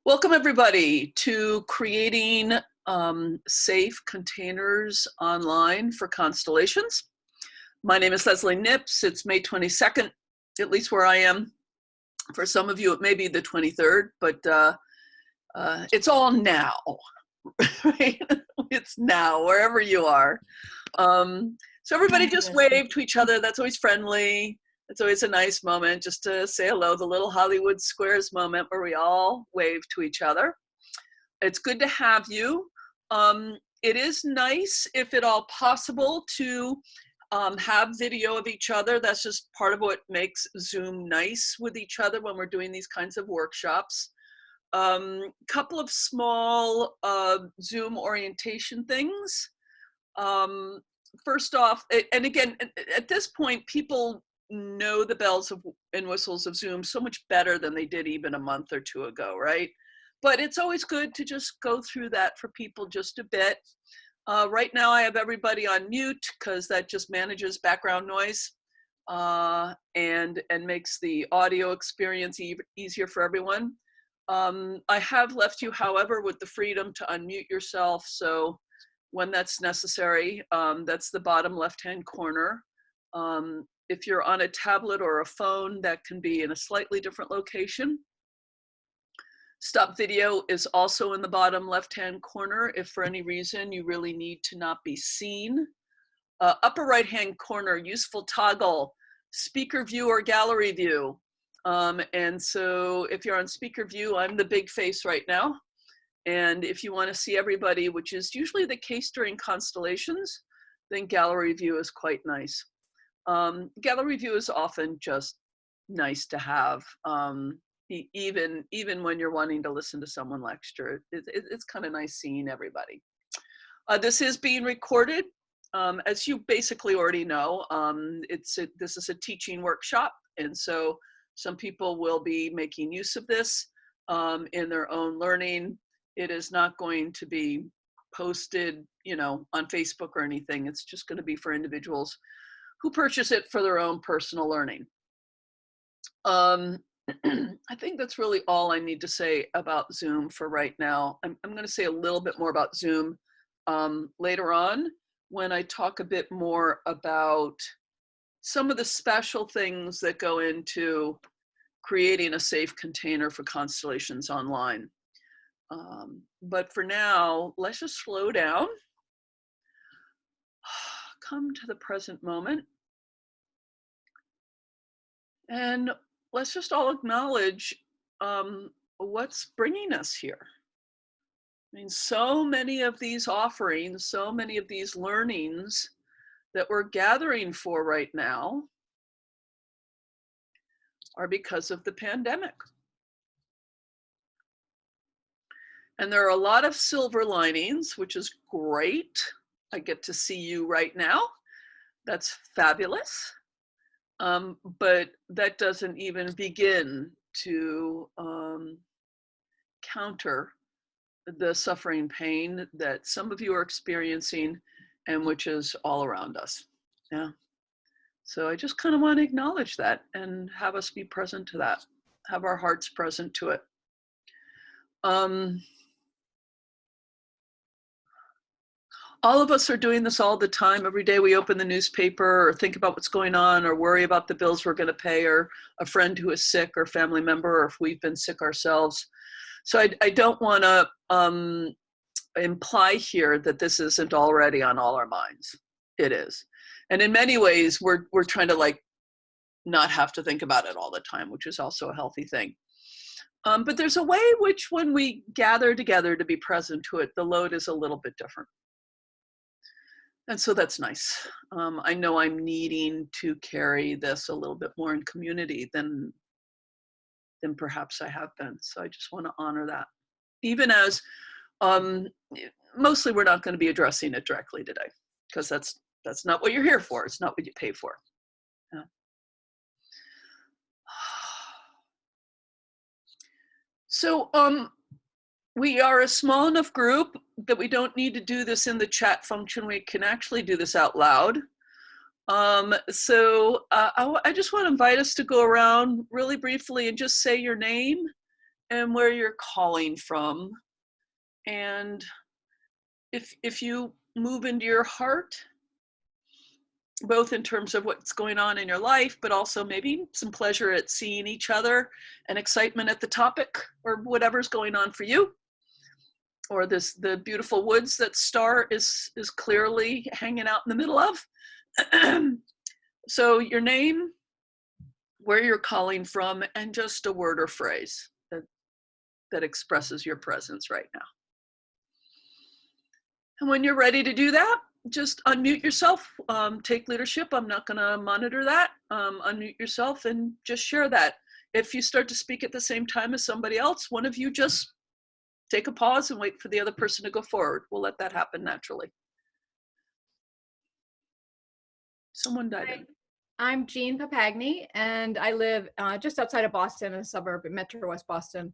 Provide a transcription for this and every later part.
Welcome everybody to creating safe containers online for Constellations. My name is Leslie Nips. It's May 22nd, at least where I am. For some of you, it may be the 23rd, but it's all now, right? It's now, wherever you are. So everybody just wave to each other. That's always friendly. It's always a nice moment just to say hello, the little Hollywood Squares moment where we all wave to each other. It's good to have you. It is nice, if at all possible, to have video of each other. That's just part of what makes Zoom nice with each other when we're doing these kinds of workshops. Couple of small Zoom orientation things. First off, and again, at this point, people know the bells and whistles of Zoom so much better than they did even a month or two ago, right? But it's always good to just go through that for people just a bit. Right now I have everybody on mute because that just manages background noise and makes the audio experience easier for everyone. I have left you, however, with the freedom to unmute yourself. So when that's necessary, that's the bottom left-hand corner. If you're on a tablet or a phone, that can be in a slightly different location. Stop video is also in the bottom left-hand corner if for any reason you really need to not be seen. Upper right-hand corner, useful toggle, speaker view or gallery view. And so if you're on speaker view, I'm the big face right now. And if you want to see everybody, which is usually the case during Constellations, then gallery view is quite nice. Gallery view is often just nice to have, even when you're wanting to listen to someone lecture. It's kind of nice seeing everybody. This is being recorded. As you basically already know, this is a teaching workshop, and so some people will be making use of this in their own learning. It is not going to be posted, on Facebook or anything. It's just going to be for individuals who purchase it for their own personal learning. I think that's really all I need to say about Zoom for right now. I'm going to say a little bit more about Zoom later on when I talk a bit more about some of the special things that go into creating a safe container for Constellations online. But for now, let's just slow down, come to the present moment, and let's just all acknowledge what's bringing us here. I mean, so many of these offerings, so many of these learnings that we're gathering for right now are because of the pandemic. And there are a lot of silver linings, which is great. I get to see you right now. That's fabulous. But that doesn't even begin to counter the suffering pain that some of you are experiencing and which is all around us. Yeah. So I just kind of want to acknowledge that and have us be present to that, have our hearts present to it. All of us are doing this all the time. Every day we open the newspaper or think about what's going on or worry about the bills we're going to pay or a friend who is sick or family member or if we've been sick ourselves. So I don't want to imply here that this isn't already on all our minds. It is. And in many ways, we're trying to not have to think about it all the time, which is also a healthy thing. But there's a way in which when we gather together to be present to it, the load is a little bit different. And so that's nice. I know I'm needing to carry this a little bit more in community than perhaps I have been. So I just want to honor that. Even as mostly we're not going to be addressing it directly today because that's not what you're here for. It's not what you pay for. Yeah. So we are a small enough group that we don't need to do this in the chat function. We can actually do this out loud. I just want to invite us to go around really briefly and just say your name and where you're calling from. And if you move into your heart, both in terms of what's going on in your life, but also maybe some pleasure at seeing each other and excitement at the topic or whatever's going on for you, or the beautiful woods that Star is clearly hanging out in the middle of. So your name, where you're calling from, and just a word or phrase that expresses your presence right now. And when you're ready to do that, just unmute yourself, take leadership. I'm not gonna monitor that. Unmute yourself and just share that. If you start to speak at the same time as somebody else, one of you just take a pause and wait for the other person to go forward. We'll let that happen naturally. Someone died. Hi. I'm Jean Papagni, and I live just outside of Boston, a suburb in Metro West Boston.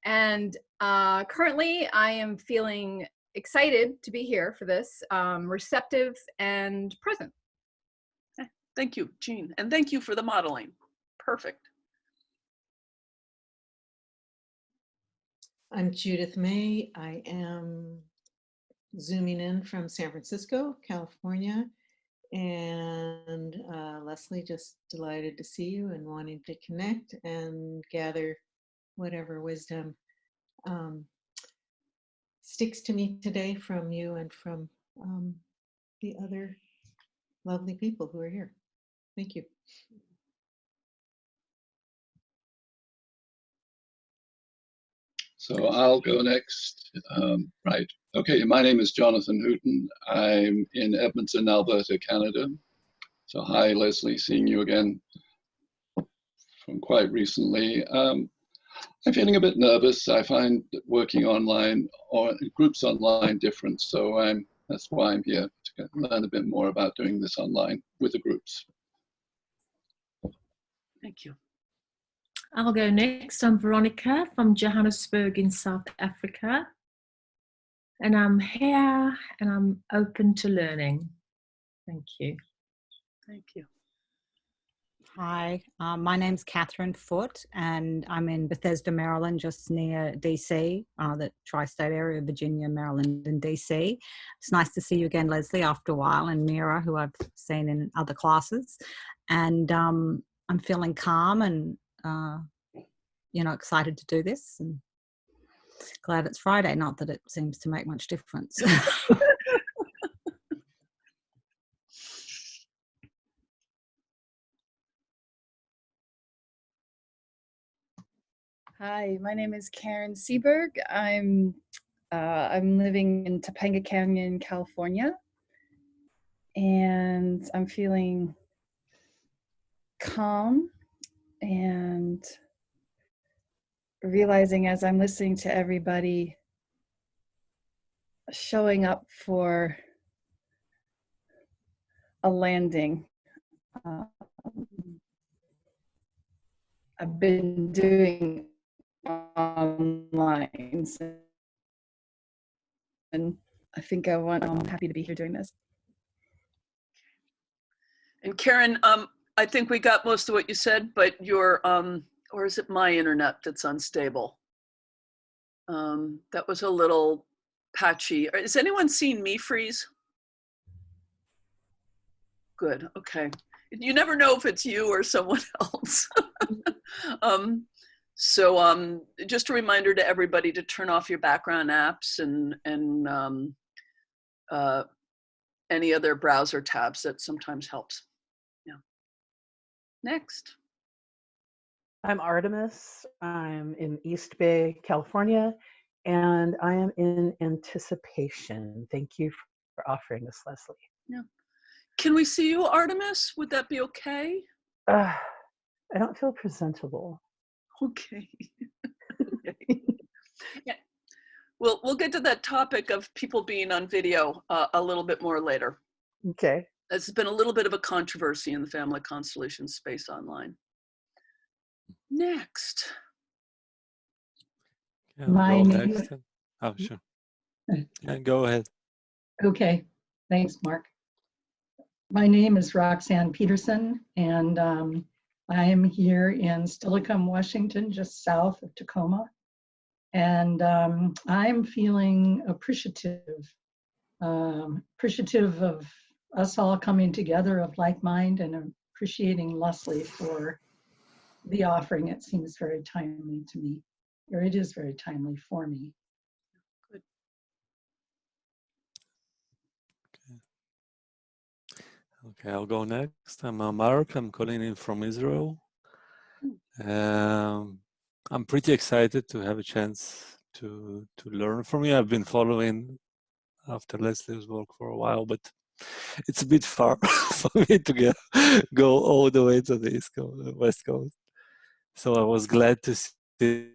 And currently, I am feeling excited to be here for this, receptive and present. Thank you, Jean. And thank you for the modeling. Perfect. I'm Judith May. I am zooming in from San Francisco, California. And Leslie, just delighted to see you and wanting to connect and gather whatever wisdom sticks to me today from you and from the other lovely people who are here. Thank you. So I'll go next. Right. Okay, my name is Jonathan Hooton. I'm in Edmonton, Alberta, Canada. So hi, Leslie, seeing you again from quite recently. I'm feeling a bit nervous. I find working online or groups online different. So that's why I'm here, to learn a bit more about doing this online with the groups. Thank you. I'll go next. I'm Veronica from Johannesburg in South Africa. And I'm here and I'm open to learning. Thank you. Thank you. Hi, my name's Catherine Foote, and I'm in Bethesda, Maryland, just near DC, the tri-state area of Virginia, Maryland, and DC. It's nice to see you again, Leslie, after a while, and Mira, who I've seen in other classes. And I'm feeling calm and, excited to do this, and glad it's Friday, not that it seems to make much difference. Hi, my name is Karen Seberg. I'm living in Topanga Canyon, California, and I'm feeling calm and realizing as I'm listening to everybody showing up for a landing. I've been doing online, and I think I'm happy to be here doing this. And Karen, I think we got most of what you said, but your, or is it my internet that's unstable? That was a little patchy. Has anyone seen me freeze? Good, okay. You never know if it's you or someone else. So just a reminder to everybody to turn off your background apps and any other browser tabs. That sometimes helps. Yeah. Next. I'm Artemis. I'm in East Bay, California, and I am in anticipation. Thank you for offering this, Leslie. Yeah. Can we see you, Artemis? Would that be okay? I don't feel presentable. Okay. Yeah. We'll get to that topic of people being on video a little bit more later. Okay. There's been a little bit of a controversy in the family constellation space online. Next. My name. Oh, sure. Go ahead. Okay. Thanks, Mark. My name is Roxanne Peterson, and I am here in Steilacoom, Washington, just south of Tacoma. And I'm feeling appreciative of us all coming together of like mind, and appreciating Leslie for the offering. It seems very timely to me, or it is very timely for me. Good. Okay, I'll go next. I'm Mark. I'm calling in from Israel. I'm pretty excited to have a chance to learn from you. I've been following after Leslie's work for a while, but it's a bit far for me to go all the way to the East Coast, West Coast. So I was glad to see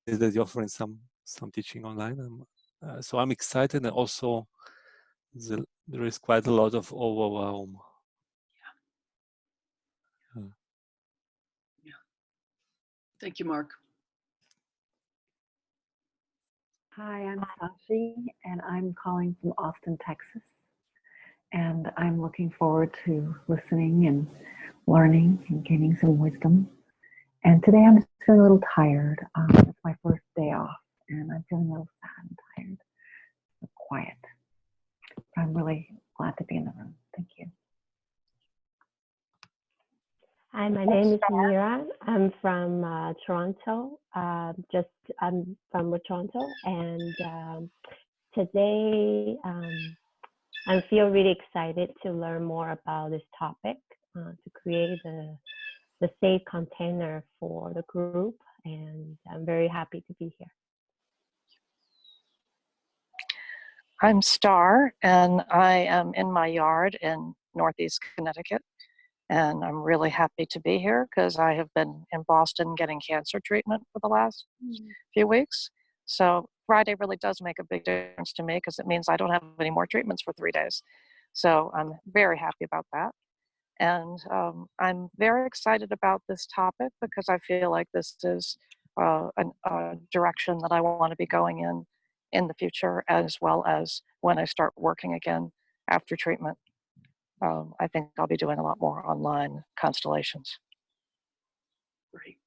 that you're offering some teaching online. So I'm excited, and also there is quite a lot of overwhelm. Yeah. Thank you, Mark. Hi, I'm Sashi, and I'm calling from Austin, Texas. And I'm looking forward to listening and learning and gaining some wisdom. And today I'm just feeling a little tired. It's my first day off, and I'm feeling a little sad and tired, but quiet. But I'm really glad to be in the room. Thank you. Hi, my name is Mira. I'm from Toronto. I'm from Toronto, and today I feel really excited to learn more about this topic, to create the safe container for the group, and I'm very happy to be here. I'm Star, and I am in my yard in Northeast Connecticut. And I'm really happy to be here because I have been in Boston getting cancer treatment for the last few weeks. So Friday really does make a big difference to me because it means I don't have any more treatments for 3 days. So I'm very happy about that. And I'm very excited about this topic because I feel like this is a direction that I want to be going in the future, as well as when I start working again after treatment. I think I'll be doing a lot more online constellations. Great.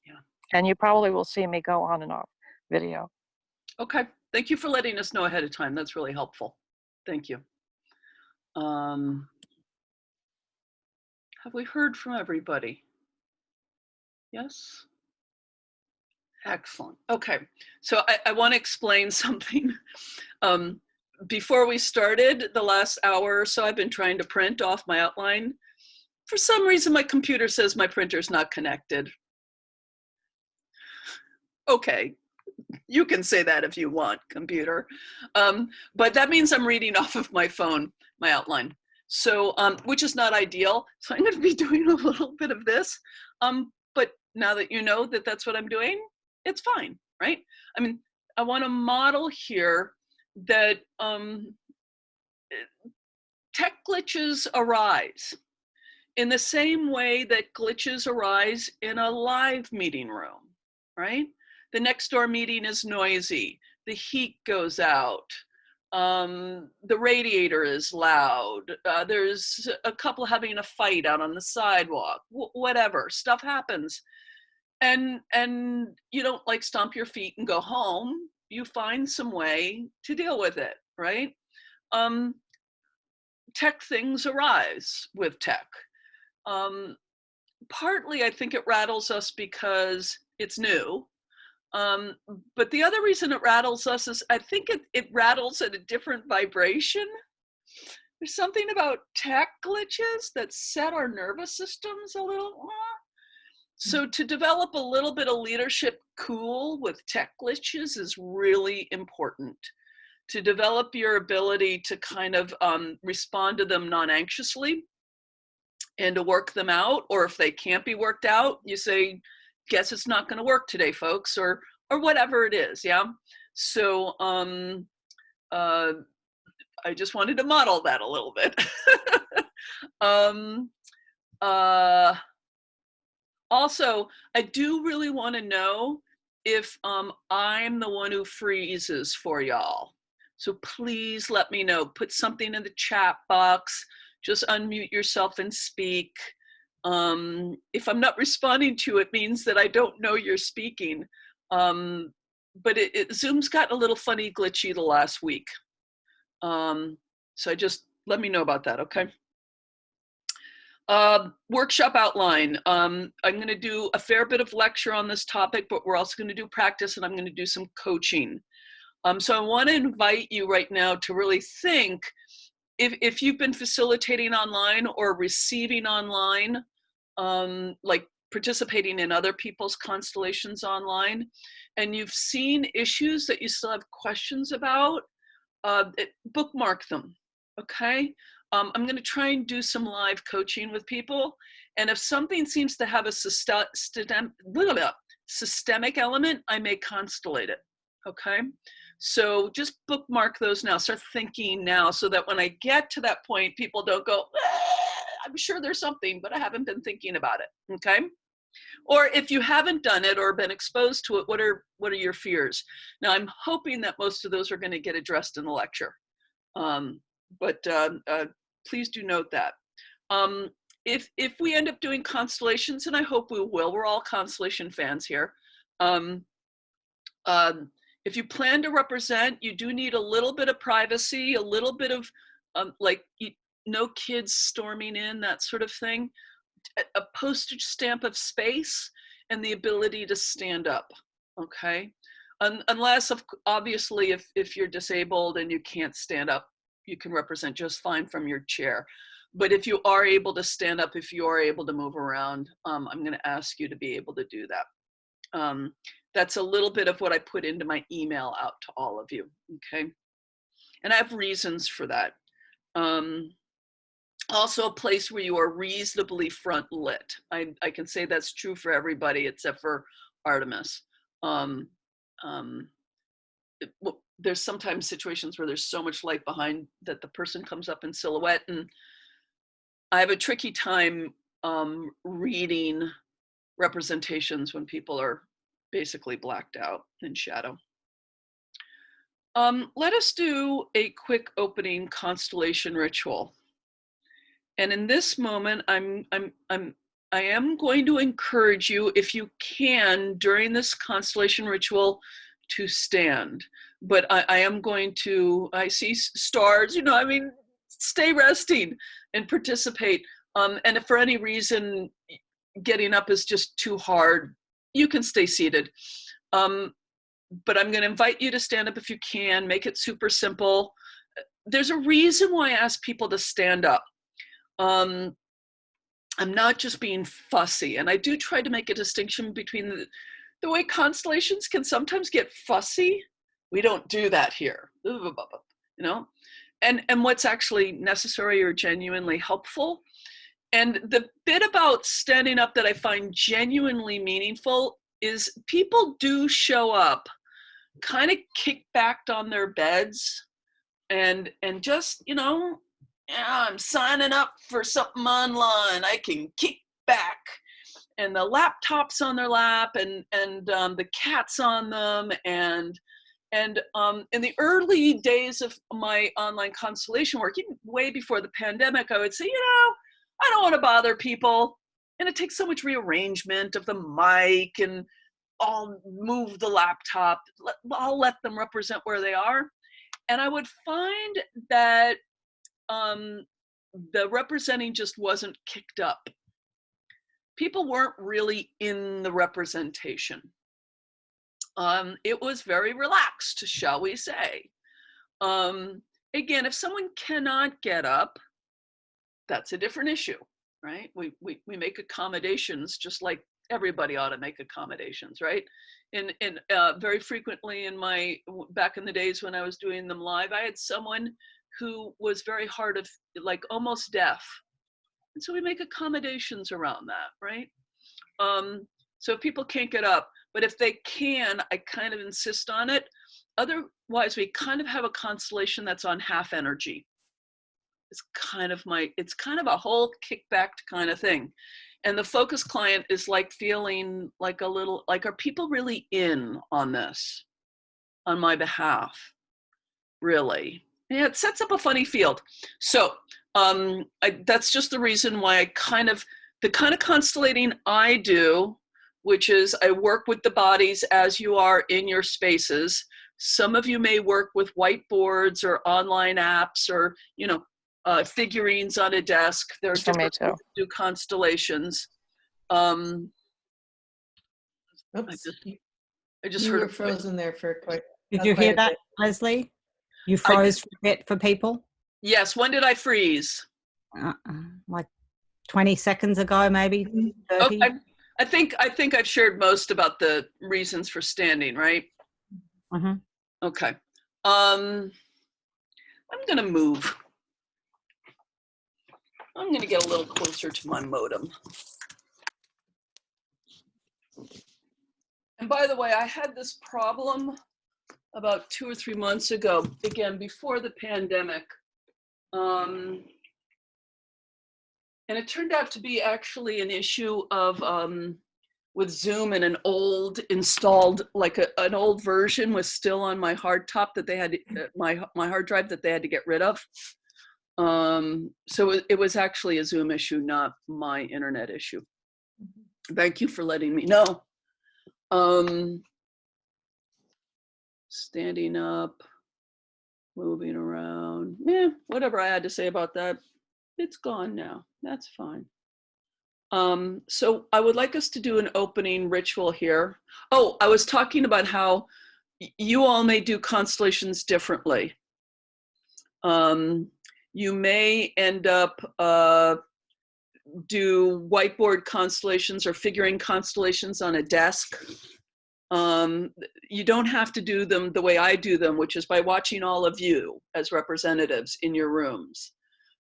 Yeah. And you probably will see me go on and off video. Okay. Thank you for letting us know ahead of time. That's really helpful. Thank you. Have we heard from everybody? Yes? Excellent. Okay. So I want to explain something. Before we started, the last hour or so, I've been trying to print off my outline. For some reason, my computer says my printer's not connected. Okay, you can say that if you want, computer. But that means I'm reading off of my phone, my outline. So, which is not ideal. So I'm going to be doing a little bit of this. But now that you know that that's what I'm doing, it's fine, right? I mean, I want to model here that tech glitches arise in the same way that glitches arise in a live meeting room, right? The next door meeting is noisy, the heat goes out, the radiator is loud, there's a couple having a fight out on the sidewalk, whatever, stuff happens. And you don't like stomp your feet and go home, you find some way to deal with it, right? Tech things arise with tech. Partly, I think it rattles us because it's new. But the other reason it rattles us is I think it rattles at a different vibration. There's something about tech glitches that set our nervous systems a little. So to develop a little bit of leadership cool with tech glitches is really important. To develop your ability to kind of respond to them non-anxiously and to work them out, or if they can't be worked out, you say, guess it's not going to work today, folks, or whatever it is, yeah? So I just wanted to model that a little bit. Also, I do really want to know if I'm the one who freezes for y'all. So please let me know. Put something in the chat box. Just unmute yourself and speak. If I'm not responding to it, means that I don't know you're speaking. But Zoom's gotten a little funny, glitchy the last week. So let me know about that, okay? Workshop outline. I'm going to do a fair bit of lecture on this topic, but we're also going to do practice, and I'm going to do some coaching. So I want to invite you right now to really think, if you've been facilitating online or receiving online, like participating in other people's constellations online, and you've seen issues that you still have questions about, bookmark them, okay? I'm going to try and do some live coaching with people, and if something seems to have a systemic element, I may constellate it, okay? So just bookmark those now, start thinking now, so that when I get to that point, people don't go, I'm sure there's something, but I haven't been thinking about it, okay? Or if you haven't done it or been exposed to it, what are your fears? Now, I'm hoping that most of those are going to get addressed in the lecture. But please do note that. If we end up doing constellations, and I hope we will, we're all constellation fans here. If you plan to represent, you do need a little bit of privacy, a little bit of no kids storming in, that sort of thing. A postage stamp of space and the ability to stand up, okay? Unless, obviously, if you're disabled and you can't stand up, you can represent just fine from your chair. But if you are able to stand up, if you are able to move around, I'm going to ask you to be able to do that. That's a little bit of what I put into my email out to all of you, okay? And I have reasons for that. Also, a place where you are reasonably front lit. I can say that's true for everybody except for Artemis. There's sometimes situations where there's so much light behind that the person comes up in silhouette, and I have a tricky time reading representations when people are basically blacked out in shadow. Let us do a quick opening constellation ritual. And in this moment, I am going to encourage you, if you can, during this constellation ritual, to stand. But I am going to, I see stars, stay resting and participate. And if for any reason getting up is just too hard, you can stay seated. But I'm going to invite you to stand up if you can, make it super simple. There's a reason why I ask people to stand up. I'm not just being fussy, and I do try to make a distinction between the way constellations can sometimes get fussy. We don't do that here, and what's actually necessary or genuinely helpful. And the bit about standing up that I find genuinely meaningful is people do show up kind of kickbacked on their beds and just, I'm signing up for something online. I can kick back, and the laptop's on their lap, and the cat's on them, and in the early days of my online constellation work, even way before the pandemic, I would say, I don't want to bother people, and it takes so much rearrangement of the mic, and I'll move the laptop. I'll let them represent where they are, and I would find that the representing just wasn't kicked up. People weren't really in the representation. It was very relaxed, shall we say. Again, if someone cannot get up, that's a different issue, right? We make accommodations, just like everybody ought to make accommodations, right? And very frequently back in the days when I was doing them live, I had someone who was very hard of, almost deaf. And so we make accommodations around that, right? So if people can't get up, but if they can, I kind of insist on it. Otherwise, we kind of have a constellation that's on half energy. It's kind of a whole kickbacked kind of thing. And the focus client is feeling like a little, are people really in on this on my behalf? Really? Yeah, it sets up a funny field. So that's just the reason why I kind of the kind of constellating I do, which is I work with the bodies as you are in your spaces. Some of you may work with whiteboards or online apps or, you know, figurines on a desk. There are For me different too. ways to do constellations. Oops, I just you heard were a voice. frozen there for quite. Did you quite hear a that, bit. Leslie? You froze for a bit for people? Yes, when did I freeze? Like 20 seconds ago, maybe 30. Oh, I think I've shared most about the reasons for standing, right? Okay. I'm gonna move. I'm gonna get a little closer to my modem. And by the way, I had this problem about 2 or 3 months ago, again, before the pandemic. And it turned out to be actually an issue of with Zoom, and an old installed, like an old version was still on my hard top that they had, my hard drive that they had to get rid of. So it was actually a Zoom issue, not my internet issue. Thank you for letting me know. Standing up, moving around, whatever I had to say about that, it's gone now. That's fine. So I would like us to do an opening ritual here. Oh, I was talking about how you all may do constellations differently. You may end up do whiteboard constellations or figuring constellations on a desk. You don't have to do them the way I do them, which is by watching all of you as representatives in your rooms.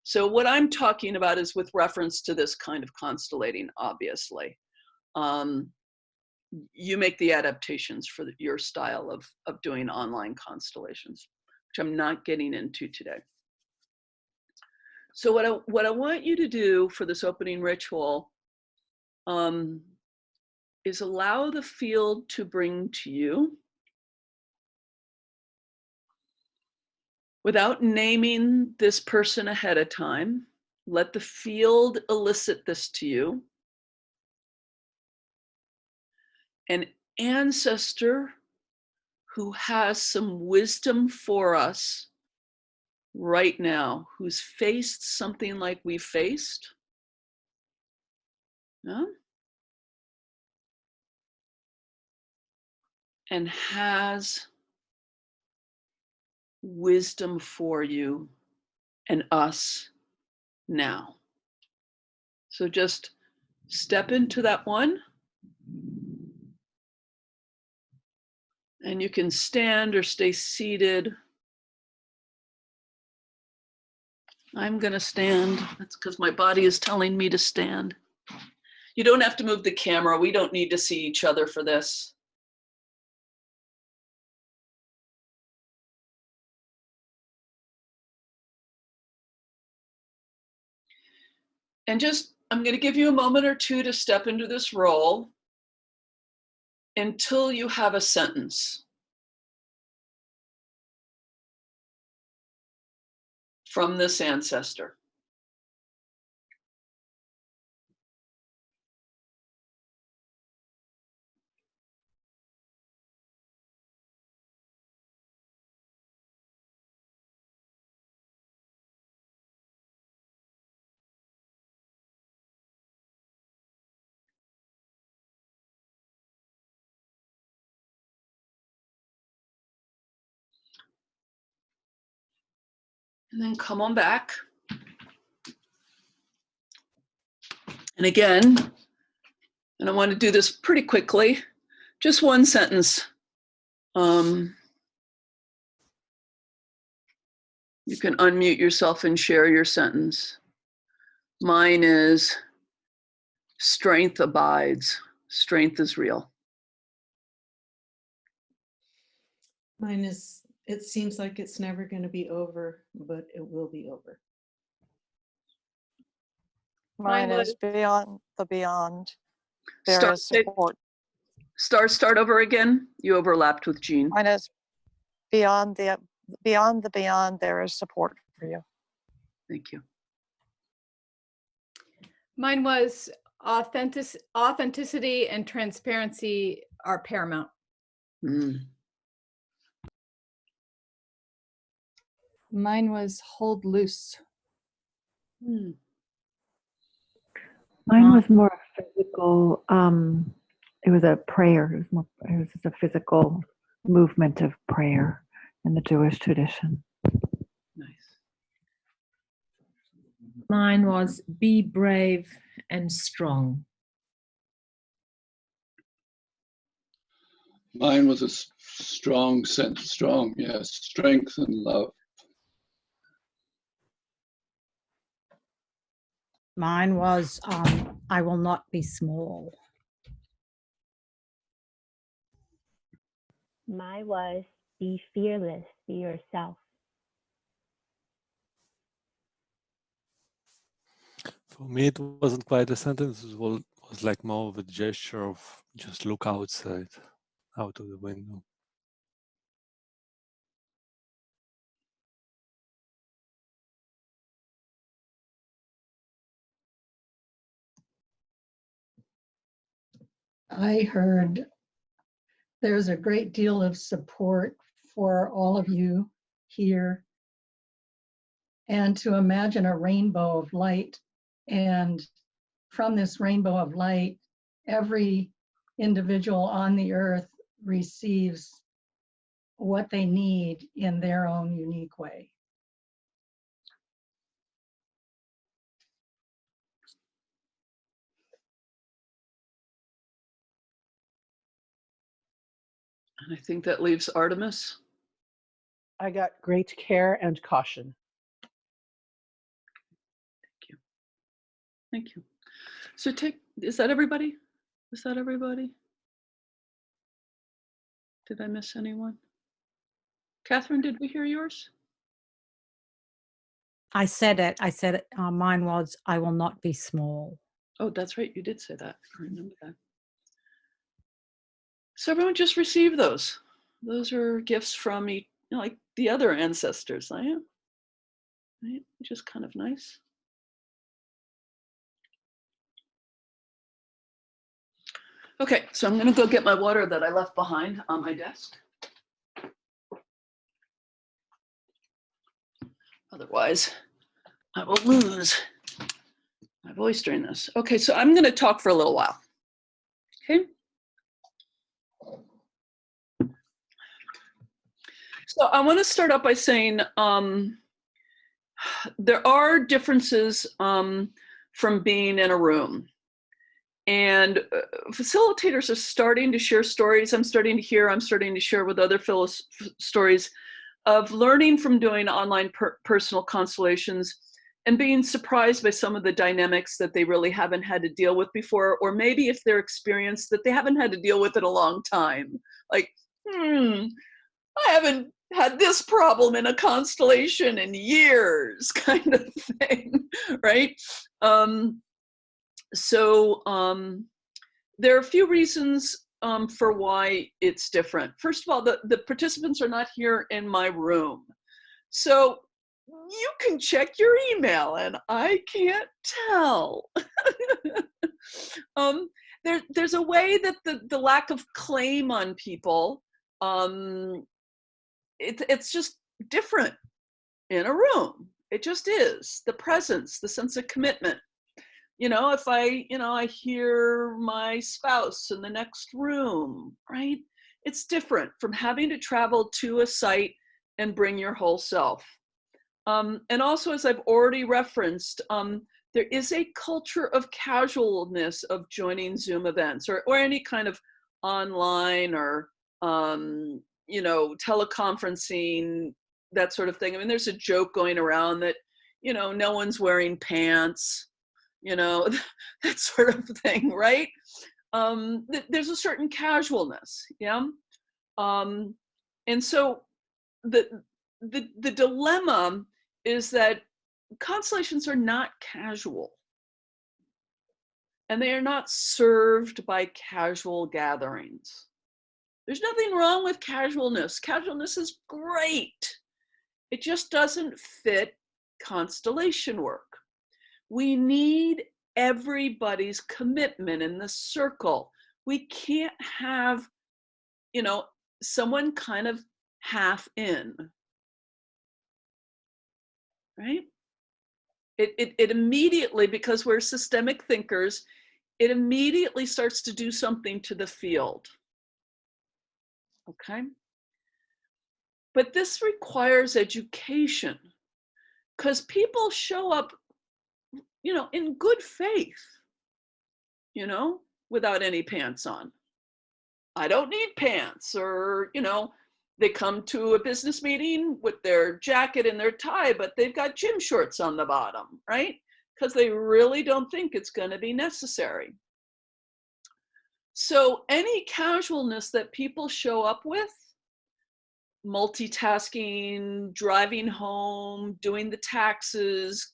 So what I'm talking about is with reference to this kind of constellating, obviously. You make the adaptations for your style of doing online constellations, which I'm not getting into today. So what I want you to do for this opening ritual is allow the field to bring to you, without naming this person ahead of time. Let the field elicit this to you. An ancestor who has some wisdom for us right now, who's faced something like we faced. Yeah? And has wisdom for you and us now. So just step into that one. And you can stand or stay seated. I'm gonna stand. That's because my body is telling me to stand. You don't have to move the camera. We don't need to see each other for this. And just, I'm gonna give you a moment or two to step into this role until you have a sentence from this ancestor. And then come on back. And again, and I want to do this pretty quickly, just one sentence. You can unmute yourself and share your sentence. Mine is, strength abides. Strength is real. Mine is, it seems like it's never going to be over, but it will be over. Mine is beyond the beyond. There is support. Start over again. You overlapped with Jean. Mine is beyond the beyond. There is support for you. Thank you. Mine was, authenticity and transparency are paramount. Mine was hold loose. Mine was more physical. It was a prayer. It was just a physical movement of prayer in the Jewish tradition. Nice. Mine was be brave and strong. Mine was a strong sense, yes, strength and love. Mine was I will not be small. Mine was be fearless, be yourself. For me, it wasn't quite a sentence. It was like more of a gesture of just look outside, out of the window. I heard there's a great deal of support for all of you here, and to imagine a rainbow of light, and from this rainbow of light, every individual on the earth receives what they need in their own unique way. And I think that leaves Artemis. I got great care and caution. Thank you. So is that everybody? Is that everybody? Did I miss anyone? Catherine, did we hear yours? I said it. Mine was I will not be small. Oh, that's right. You did say that. I remember that. So everyone just received those. Those are gifts from like the other ancestors. I am. Right? Which is kind of nice. Okay, so I'm going to go get my water that I left behind on my desk. Otherwise, I will lose my voice during this. Okay, so I'm going to talk for a little while. Okay. So I want to start out by saying there are differences from being in a room. And facilitators are starting to share stories. I'm starting to share with other stories of learning from doing online personal constellations and being surprised by some of the dynamics that they really haven't had to deal with before, or maybe if they're experienced that they haven't had to deal with in a long time. Like, I haven't had this problem in a constellation in years, kind of thing, right? So there are a few reasons for why it's different. First of all, the participants are not here in my room. So you can check your email and I can't tell. There's a way that the lack of claim on people, it's just different in a room. It just is. The presence, the sense of commitment. If I hear my spouse in the next room, right? It's different from having to travel to a site and bring your whole self. And also, as I've already referenced, there is a culture of casualness of joining Zoom events or any kind of online or, teleconferencing, that sort of thing. I mean, there's a joke going around that, no one's wearing pants, that sort of thing, right? There's a certain casualness, yeah? And so the dilemma is that constellations are not casual. And they are not served by casual gatherings. There's nothing wrong with casualness. Casualness is great. It just doesn't fit constellation work. We need everybody's commitment in the circle. We can't have, someone kind of half in, right? It immediately, because we're systemic thinkers, it immediately starts to do something to the field. Okay? But this requires education, because people show up, in good faith, without any pants on. I don't need pants, or, they come to a business meeting with their jacket and their tie, but they've got gym shorts on the bottom, right? Because they really don't think it's going to be necessary. So any casualness that people show up with, multitasking, driving home, doing the taxes,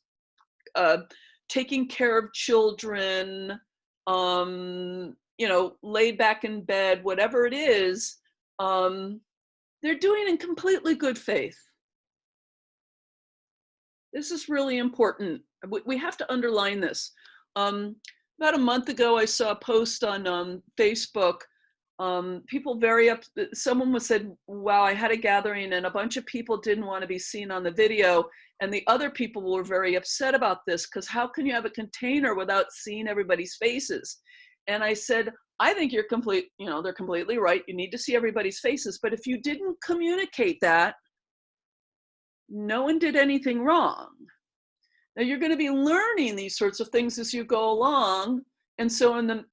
taking care of children, laid back in bed, whatever it is, they're doing in completely good faith. This is really important. We have to underline this. About a month ago, I saw a post on Facebook. People someone said, wow, I had a gathering and a bunch of people didn't want to be seen on the video. And the other people were very upset about this, because how can you have a container without seeing everybody's faces? And I said, I think they're completely right. You need to see everybody's faces. But if you didn't communicate that, no one did anything wrong. Now you're going to be learning these sorts of things as you go along. And so in the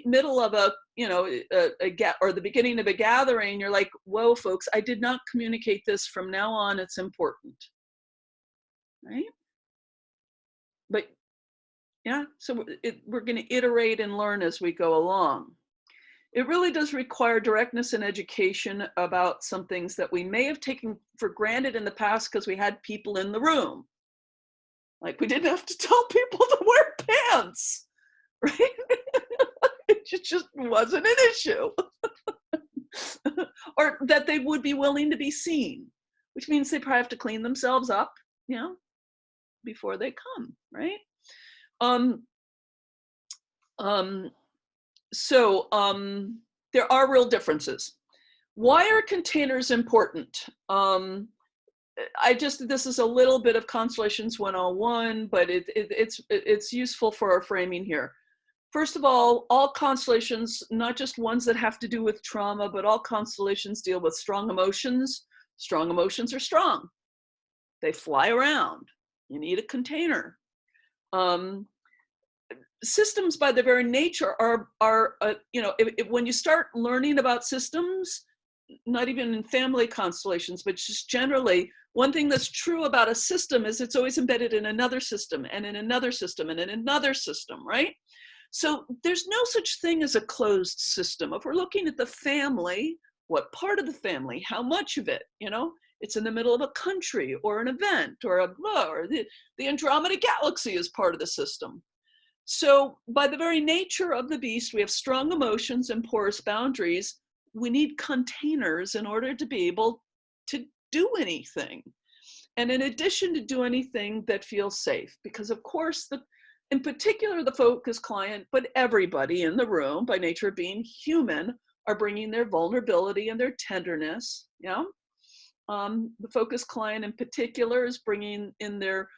middle of or the beginning of a gathering, you're like, whoa, folks, I did not communicate this. From now on, it's important. Right? But yeah, so we're going to iterate and learn as we go along. It really does require directness and education about some things that we may have taken for granted in the past because we had people in the room. Like we didn't have to tell people to wear pants, right? It just wasn't an issue. Or that they would be willing to be seen, which means they probably have to clean themselves up, before they come, right? There are real differences. Why are containers important? This is a little bit of Constellations 101, but it's useful for our framing here. First of all constellations, not just ones that have to do with trauma, but all constellations deal with strong emotions. Strong emotions are strong. They fly around. You need a container. Systems, by their very nature, are when you start learning about systems, not even in family constellations, but just generally, one thing that's true about a system is it's always embedded in another system and in another system and in another system, right? So there's no such thing as a closed system. If we're looking at the family, what part of the family, how much of it, it's in the middle of a country or an event or the Andromeda galaxy is part of the system. So by the very nature of the beast, we have strong emotions and porous boundaries. We need containers in order to be able to do anything. And in addition, to do anything that feels safe, because of course, in particular, the focus client, but everybody in the room, by nature of being human, are bringing their vulnerability and their tenderness. The focus client in particular is bringing in their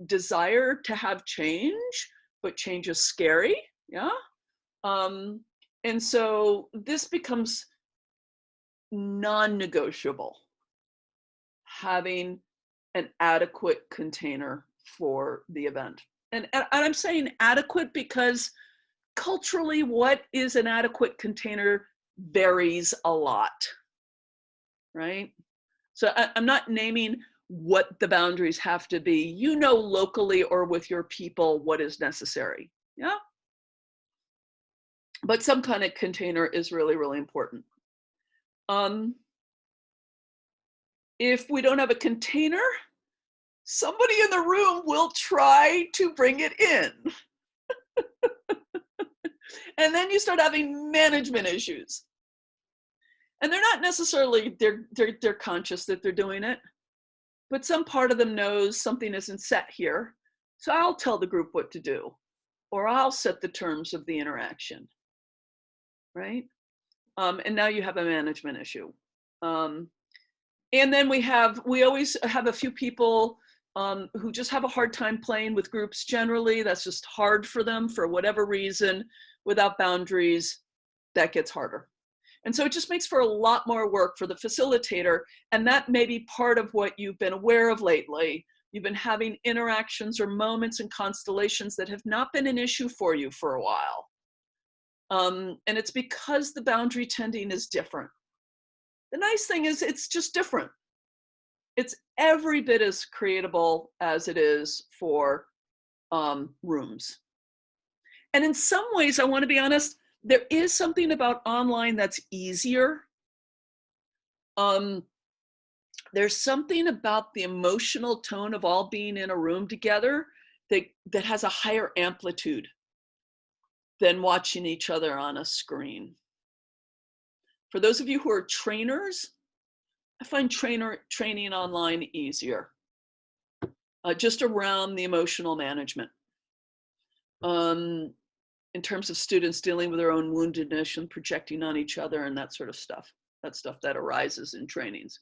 desire to have change, but change is scary. And so this becomes non-negotiable, having an adequate container for the event. And I'm saying adequate because culturally, what is an adequate container varies a lot, right? So I'm not naming what the boundaries have to be. Locally or with your people what is necessary, But some kind of container is really, really important. If we don't have a container, somebody in the room will try to bring it in. And then you start having management issues. And they're not necessarily, they're conscious that they're doing it, but some part of them knows something isn't set here. So I'll tell the group what to do. or I'll set the terms of the interaction, right? And now you have a management issue. And then we always have a few people who just have a hard time playing with groups generally. That's just hard for them for whatever reason. Without boundaries, that gets harder. And so it just makes for a lot more work for the facilitator. And that may be part of what you've been aware of lately. You've been having interactions or moments and constellations that have not been an issue for you for a while. And it's because the boundary tending is different. The nice thing is it's just different. It's every bit as creatable as it is for rooms. And in some ways, I want to be honest, there is something about online that's easier. There's something about the emotional tone of all being in a room together that has a higher amplitude than watching each other on a screen. For those of you who are trainers, I find training online easier, just around the emotional management. In terms of students dealing with their own woundedness and projecting on each other and that sort of stuff. That's stuff that arises in trainings.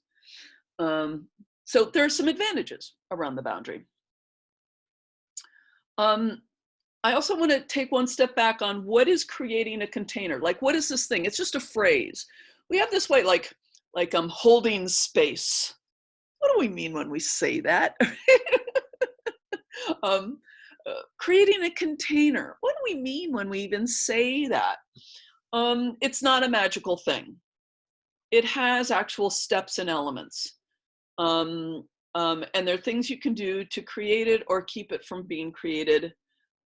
So there are some advantages around the boundary. I also want to take one step back on what is creating a container. Like, what is this thing? It's just a phrase. We have this way, like holding space. What do we mean when we say that? Creating a container. What do we mean when we even say that? It's not a magical thing. It has actual steps and elements. And there are things you can do to create it or keep it from being created.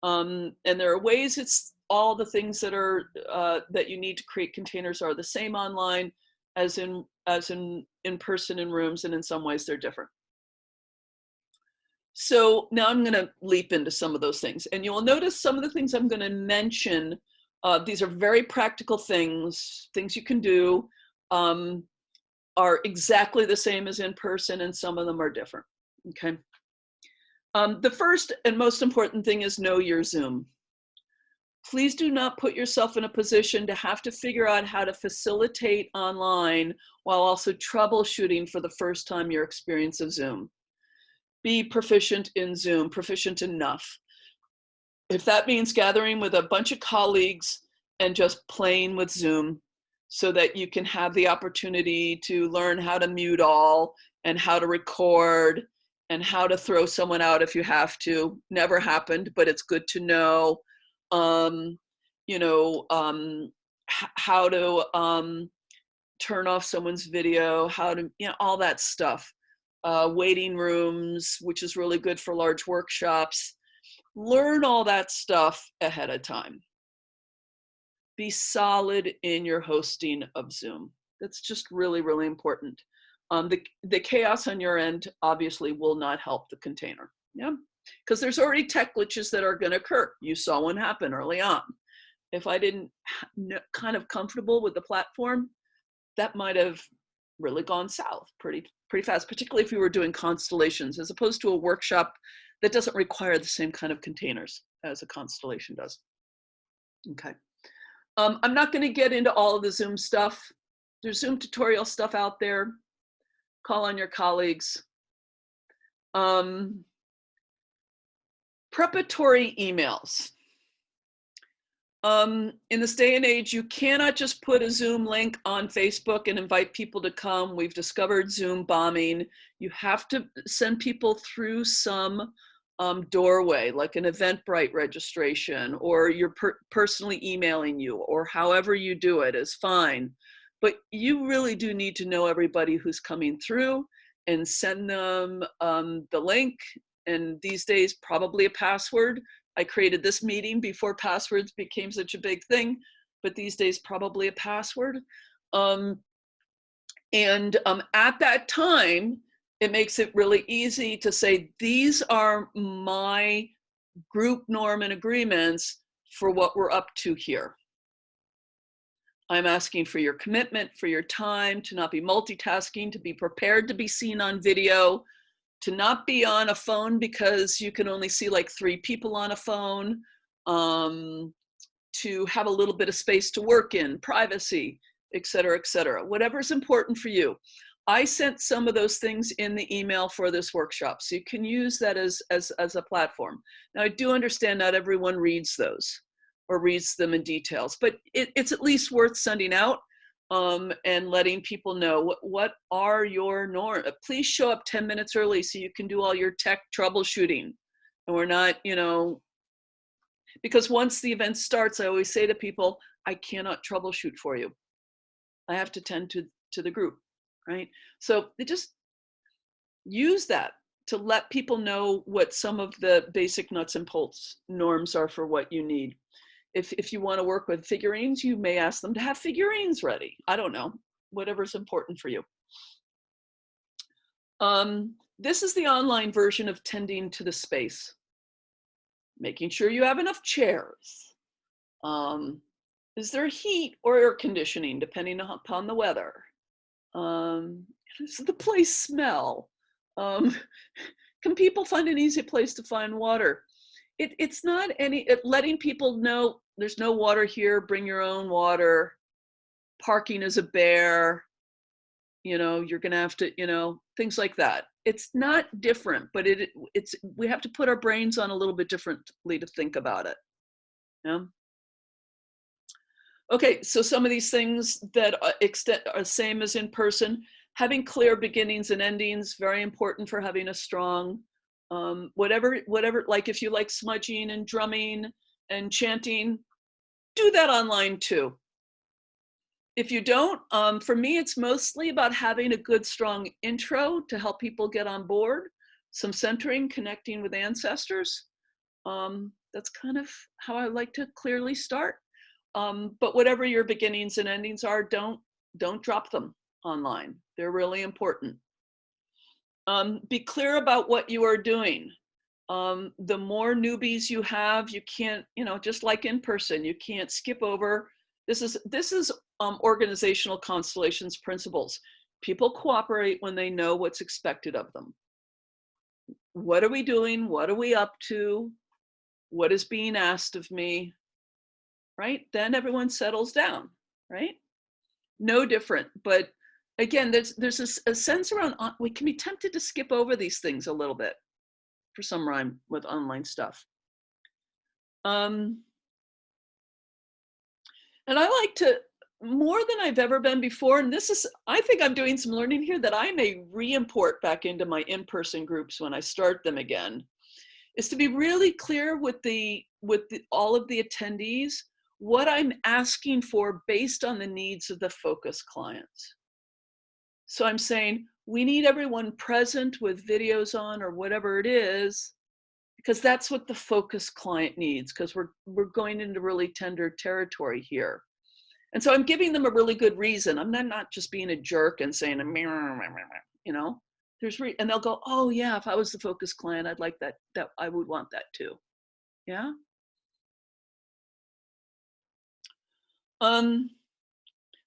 And there are ways it's all the things that are that you need to create containers are the same online as in person in rooms, and in some ways they're different. So now I'm going to leap into some of those things, and you will notice some of the things I'm going to mention. These are very practical things you can do, are exactly the same as in person, and some of them are different. Okay. The first and most important thing is know your Zoom. Please do not put yourself in a position to have to figure out how to facilitate online while also troubleshooting for the first time your experience of Zoom. Be proficient in Zoom, proficient enough. If that means gathering with a bunch of colleagues and just playing with Zoom so that you can have the opportunity to learn how to mute all and how to record and how to throw someone out if you have to. Never happened, but it's good to know. How to turn off someone's video, how to, all that stuff. Waiting rooms, which is really good for large workshops. Learn all that stuff ahead of time. Be solid in your hosting of Zoom. That's just really, really important. The chaos on your end obviously will not help the container. Yeah, because there's already tech glitches that are going to occur. You saw one happen early on. If I didn't kind of comfortable with the platform, that might have really gone south pretty fast, particularly if you were doing constellations as opposed to a workshop that doesn't require the same kind of containers as a constellation does. Okay. I'm not going to get into all of the Zoom stuff. There's Zoom tutorial stuff out there. Call on your colleagues. Preparatory emails. In this day and age, you cannot just put a Zoom link on Facebook and invite people to come. We've discovered Zoom bombing. You have to send people through some doorway, like an Eventbrite registration, or you're personally emailing you, or however you do it is fine. But you really do need to know everybody who's coming through and send them the link. And these days, probably a password. I created this meeting before passwords became such a big thing, but these days, probably a password. At that time, it makes it really easy to say, these are my group norm and agreements for what we're up to here. I'm asking for your commitment, for your time, to not be multitasking, to be prepared to be seen on video, to not be on a phone because you can only see like 3 people on a phone, to have a little bit of space to work in, privacy, et cetera, whatever's important for you. I sent some of those things in the email for this workshop, so you can use that as a platform. Now, I do understand not everyone reads those or reads them in details, but it's at least worth sending out and letting people know what are your norms. Please show up 10 minutes early so you can do all your tech troubleshooting. And we're not, because once the event starts, I always say to people, I cannot troubleshoot for you. I have to tend to the group, right? So they just use that to let people know what some of the basic nuts and bolts norms are for what you need. If you want to work with figurines, you may ask them to have figurines ready. I don't know, whatever's important for you. This is the online version of tending to the space. Making sure you have enough chairs. Is there heat or air conditioning, depending upon the weather? Does the place smell? Can people find an easy place to find water? It's not letting people know there's no water here, bring your own water. Parking is a bear. You're gonna have to, things like that. It's not different, but we have to put our brains on a little bit differently to think about it. Yeah. Okay, so some of these things that are same as in person. Having clear beginnings and endings, very important for having a strong, whatever, like if you like smudging and drumming and chanting, do that online too. If you don't, for me, it's mostly about having a good, strong intro to help people get on board, some centering, connecting with ancestors. That's kind of how I like to clearly start. But whatever your beginnings and endings are, don't drop them online. They're really important. Be clear about what you are doing. The more newbies you have, you can't, just like in person, you can't skip over. This is organizational constellations principles. People cooperate when they know what's expected of them. What are we doing? What are we up to? What is being asked of me? Right? Then everyone settles down, right? No different, but again, there's a sense around, we can be tempted to skip over these things a little bit for some rhyme with online stuff. And I like to, more than I've ever been before, and I think I'm doing some learning here that I may re-import back into my in-person groups when I start them again, is to be really clear with all of the attendees what I'm asking for based on the needs of the focus clients. So I'm saying, we need everyone present with videos on or whatever it is, because that's what the focus client needs, because we're going into really tender territory here. And so I'm giving them a really good reason. I'm not just being a jerk and saying, and they'll go, oh yeah, if I was the focus client, I'd like that I would want that too. Yeah.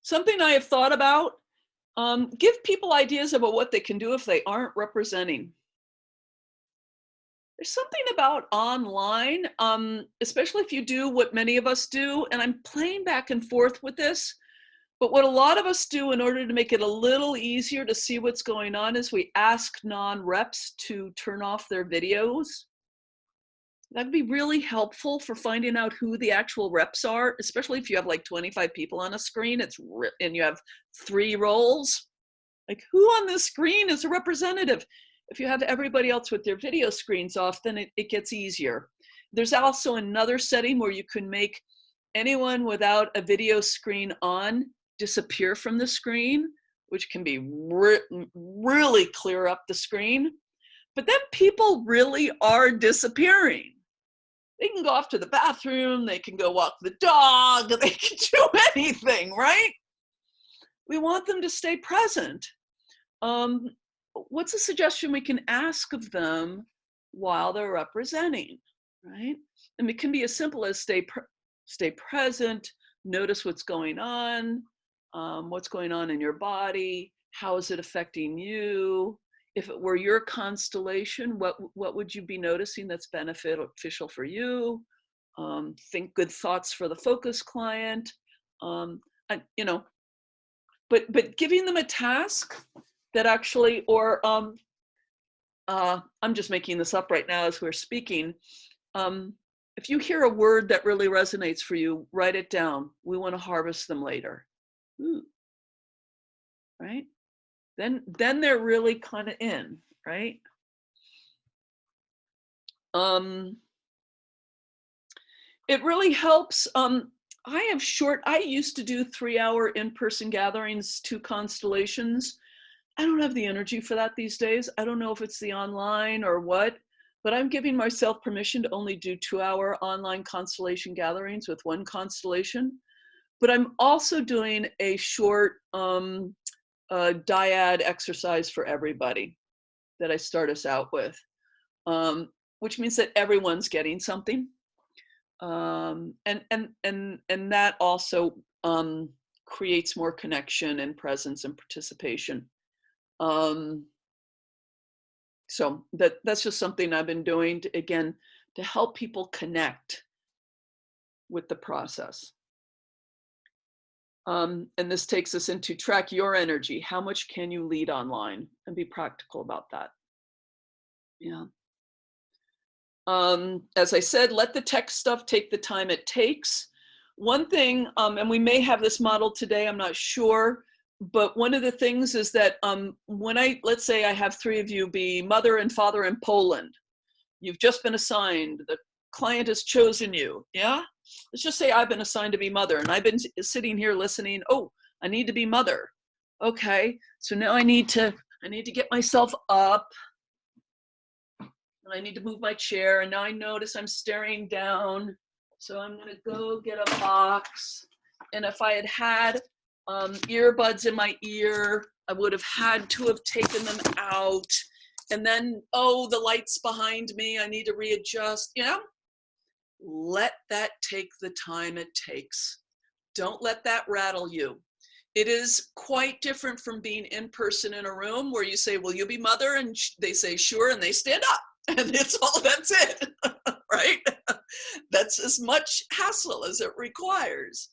Something I have thought about, give people ideas about what they can do if they aren't representing. There's something about online, especially if you do what many of us do, and I'm playing back and forth with this, but what a lot of us do in order to make it a little easier to see what's going on is we ask non-reps to turn off their videos. That'd be really helpful for finding out who the actual reps are, especially if you have like 25 people on a screen and you have 3 roles. Like, who on this screen is a representative? If you have everybody else with their video screens off, then it gets easier. There's also another setting where you can make anyone without a video screen on disappear from the screen, which can be really clear up the screen. But then people really are disappearing. They can go off to the bathroom, they can go walk the dog, they can do anything, right? We want them to stay present. What's a suggestion we can ask of them while they're representing, right? And it can be as simple as stay present, notice what's going on in your body, how is it affecting you? If it were your constellation, what would you be noticing that's beneficial for you? think good thoughts for the focus client, you know, but giving them a task that actually, or I'm just making this up right now as we're speaking. If you hear a word that really resonates for you, write it down. We want to harvest them later. Ooh. Right? Then they're really kind of in, right? It really helps. I used to do 3-hour in-person gatherings, 2 constellations. I don't have the energy for that these days. I don't know if it's the online or what, but I'm giving myself permission to only do 2-hour online constellation gatherings with 1 constellation. But I'm also doing a short dyad exercise for everybody that I start us out with, which means that everyone's getting something. And that also creates more connection and presence and participation. So that's just something I've been doing to, again, to help people connect with the process. And this takes us into track your energy. How much can you lead online? And be practical about that. Yeah. As I said, let the tech stuff take the time it takes. One thing, and we may have this model today, I'm not sure, but one of the things is that when let's say I have 3 of you be mother and father in Poland, you've just been assigned, the client has chosen you, yeah? Let's just say I've been assigned to be mother and I've been sitting here listening, oh, I need to be mother. Okay, so now I need to get myself up. And I need to move my chair, and now I notice I'm staring down. So I'm gonna go get a box. And if I had had earbuds in my ear, I would have had to have taken them out. And then, oh, the light's behind me, I need to readjust, you know? Let that take the time it takes. Don't let that rattle you. It is quite different from being in person in a room where you say, will you be mother? And they say, sure, and they stand up. And that's it, right? That's as much hassle as it requires.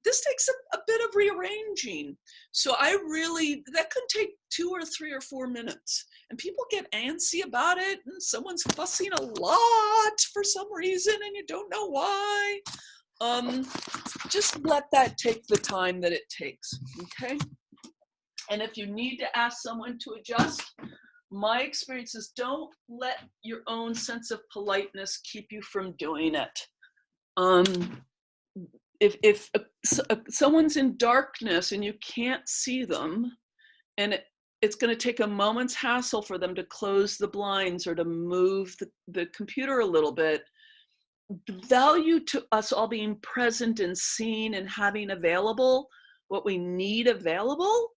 This takes a bit of rearranging. So that could take 2 or 3 or 4 minutes. And people get antsy about it, and someone's fussing a lot for some reason, and you don't know why. Just let that take the time that it takes, okay? And if you need to ask someone to adjust, my experience is don't let your own sense of politeness keep you from doing it. If someone's in darkness and you can't see them, and it's going to take a moment's hassle for them to close the blinds or to move the computer a little bit, the value to us all being present and seen and having available what we need available,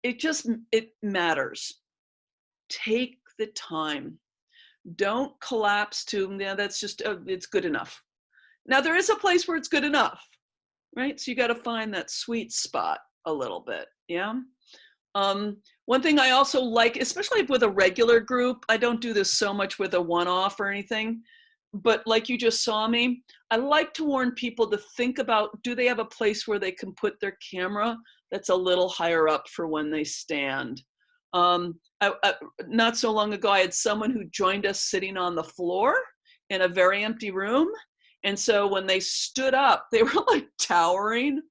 it matters. Take the time. Don't collapse to, yeah, that's just, it's good enough. Now there is a place where it's good enough, right? So you got to find that sweet spot a little bit, yeah? One thing I also like, especially with a regular group, I don't do this so much with a one-off or anything, but like you just saw me, I like to warn people to think about, do they have a place where they can put their camera that's a little higher up for when they stand? Not so long ago, I had someone who joined us sitting on the floor in a very empty room. And so when they stood up, they were like towering.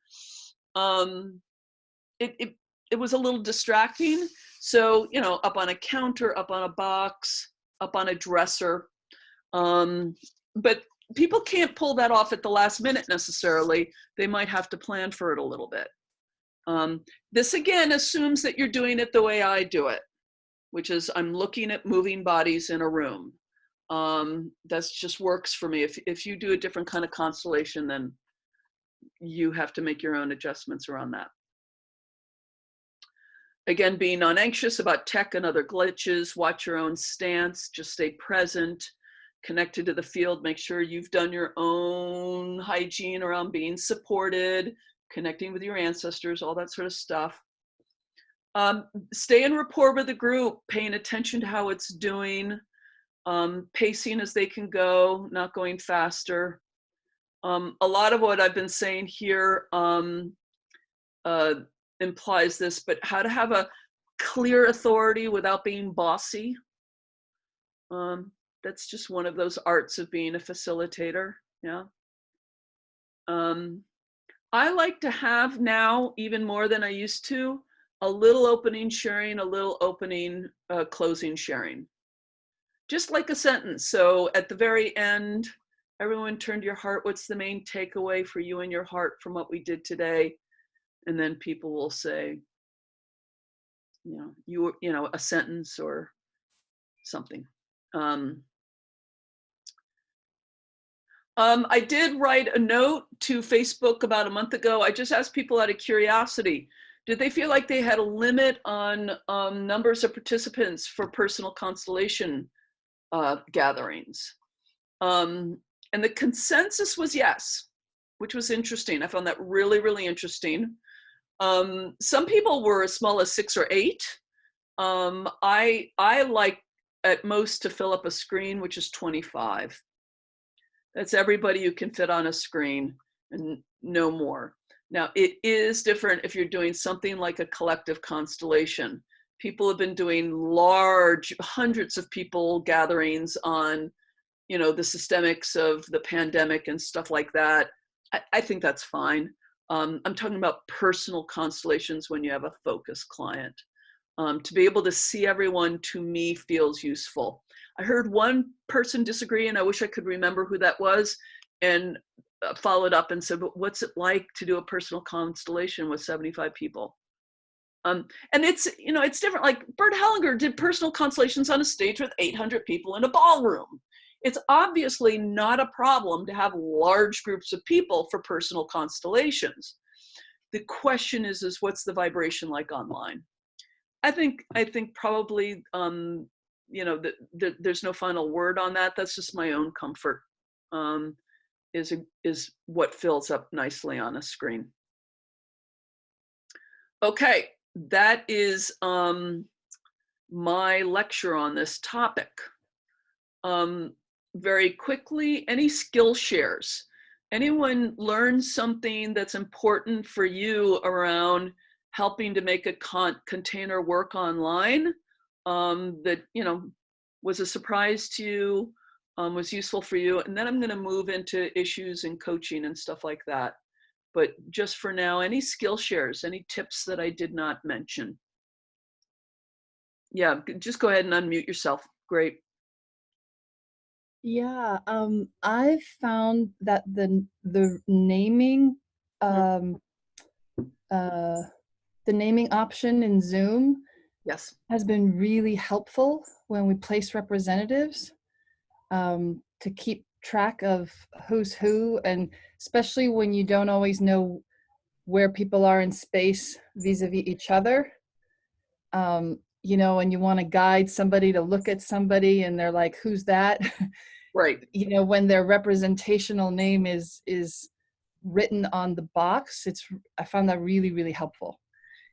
It was a little distracting. So, you know, up on a counter, up on a box, up on a dresser. But people can't pull that off at the last minute necessarily. They might have to plan for it a little bit. This again assumes that you're doing it the way I do it, which is I'm looking at moving bodies in a room. That just works for me. If you do a different kind of constellation, then you have to make your own adjustments around that. Again, being non-anxious about tech and other glitches, watch your own stance, just stay present, connected to the field, make sure you've done your own hygiene around being supported, connecting with your ancestors, all that sort of stuff. Stay in rapport with the group, paying attention to how it's doing. pacing as they can go, not going faster. A lot of what I've been saying here implies this, but how to have a clear authority without being bossy. That's just one of those arts of being a facilitator. Yeah. I like to have now, even more than I used to, a little opening sharing, a little opening closing sharing. Just like a sentence. So at the very end, everyone turn to your heart. What's the main takeaway for you and your heart from what we did today? And then people will say, you know, a sentence or something. I did write a note to Facebook about a month ago. I just asked people out of curiosity, did they feel like they had a limit on numbers of participants for personal constellation gatherings? And the consensus was yes, which was interesting. I found that really, really interesting. Some people were as small as 6 or 8. I like at most to fill up a screen, which is 25. That's everybody you can fit on a screen and no more. Now, it is different if you're doing something like a collective constellation. People have been doing large, hundreds of people gatherings on, you know, the systemics of the pandemic and stuff like that. I think that's fine. I'm talking about personal constellations when you have a focus client. To be able to see everyone, to me, feels useful. I heard one person disagree, and I wish I could remember who that was, and followed up and said, but what's it like to do a personal constellation with 75 people? And it's, you know, it's different. Like Bert Hellinger did personal constellations on a stage with 800 people in a ballroom. It's obviously not a problem to have large groups of people for personal constellations. The question is what's the vibration like online? I think probably, you know, there's no final word on that. That's just my own comfort, is what fills up nicely on a screen. Okay, that is my lecture on this topic. Very quickly, any skill shares? Anyone learn something that's important for you around helping to make a container work online, that, you know, was a surprise to you, was useful for you? And then I'm going to move into issues and coaching and stuff like that. But just for now, any skill shares, any tips that I did not mention? Yeah, just go ahead and unmute yourself. Great. Yeah, I've found that the naming the naming option in Zoom, yes, has been really helpful when we place representatives, to keep track of who's who, and especially when you don't always know where people are in space vis-a-vis each other. You know, and you want to guide somebody to look at somebody and they're like, who's that? Right. You know, when their representational name is written on the box, I found that really, really helpful.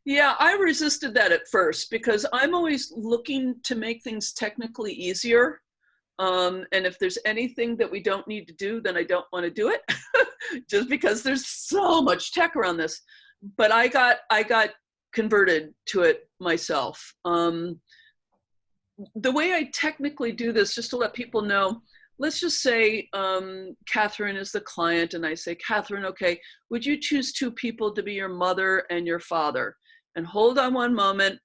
Yeah, I resisted that at first because I'm always looking to make things technically easier. And if there's anything that we don't need to do, then I don't want to do it just because there's so much tech around this. But I got converted to it myself. The way I technically do this, just to let people know, let's just say Catherine is the client, and I say, Catherine, okay, would you choose 2 people to be your mother and your father? And hold on one moment.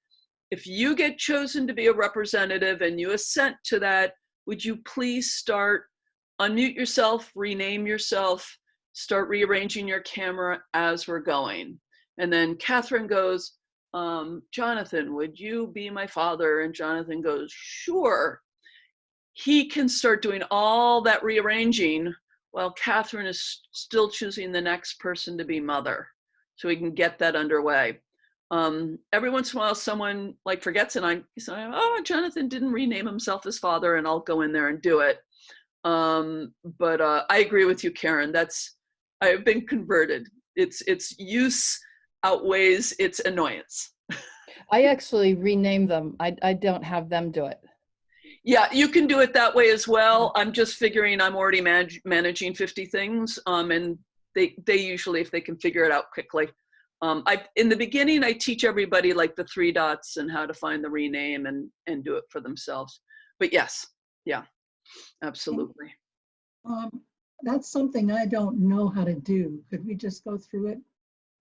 If you get chosen to be a representative and you assent to that, would you please unmute yourself, rename yourself, start rearranging your camera as we're going? And then Catherine goes, Jonathan, would you be my father? And Jonathan goes, sure. He can start doing all that rearranging while Catherine is still choosing the next person to be mother. So we can get that underway. Every once in a while, someone like forgets, and I say, oh, Jonathan didn't rename himself as father, and I'll go in there and do it. But I agree with you, Karen. I've been converted. Its use outweighs its annoyance. I actually rename them. I don't have them do it. Yeah, you can do it that way as well. I'm just figuring I'm already managing 50 things, and they usually, if they can figure it out quickly. In the beginning, I teach everybody like the 3 dots and how to find the rename and do it for themselves. But yes, yeah, absolutely. That's something I don't know how to do. Could we just go through it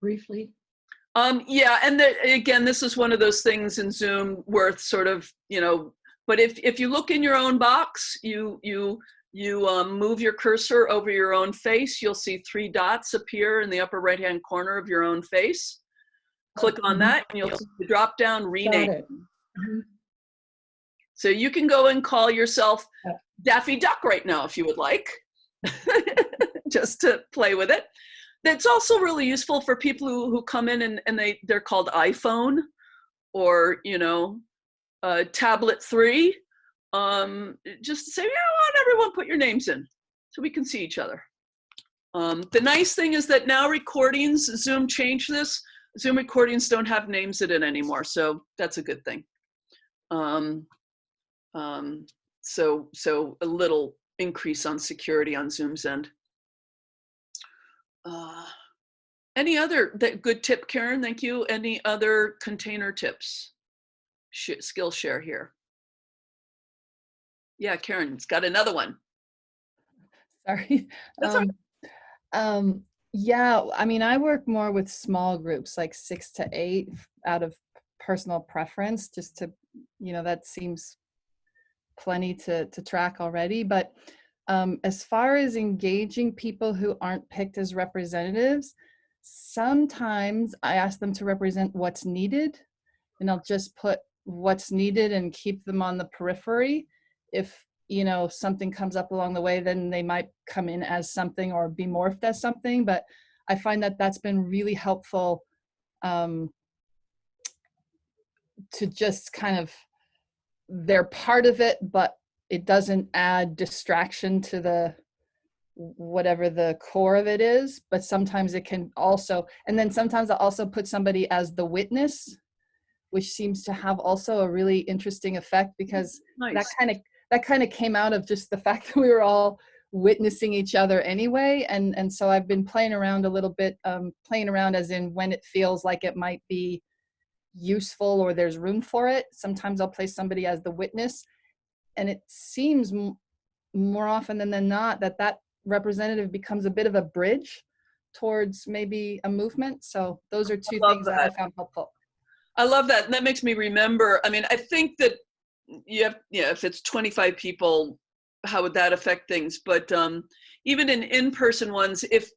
briefly? Yeah, and again, this is one of those things in Zoom worth sort of, but if you look in your own box, you move your cursor over your own face, you'll see 3 dots appear in the upper right-hand corner of your own face. Click on that and you'll see the drop-down rename. Got it. So you can go and call yourself Daffy Duck right now if you would like, just to play with it. That's also really useful for people who come in and they're called iPhone or, Tablet 3. Just to say, why don't everyone put your names in so we can see each other. The nice thing is that now recordings, Zoom changed this. Zoom recordings don't have names in it anymore, so that's a good thing. So a little increase on security on Zoom's end. Any other good tip, Karen? Thank you. Any other container tips? Skill share here. Yeah, Karen's got another one. Sorry. That's all right. Yeah, I mean, I work more with small groups, like 6 to 8 out of personal preference, just to, that seems plenty to track already. But as far as engaging people who aren't picked as representatives, sometimes I ask them to represent what's needed, and I'll just put what's needed and keep them on the periphery. If something comes up along the way, then they might come in as something or be morphed as something. But I find that that's been really helpful to just kind of, they're part of it, but it doesn't add distraction to the whatever the core of it is. But sometimes it can also, and then sometimes I'll also put somebody as the witness, which seems to have also a really interesting effect, because Nice. that kind of came out of just the fact that we were all witnessing each other anyway. And so I've been playing around a little bit, playing around as in when it feels like it might be useful or there's room for it. Sometimes I'll place somebody as the witness, and it seems more often than not that representative becomes a bit of a bridge towards maybe a movement. So those are 2 things that I found helpful. I love that. And that makes me remember, I mean, I think that if it's 25 people, how would that affect things? But even in-person ones, if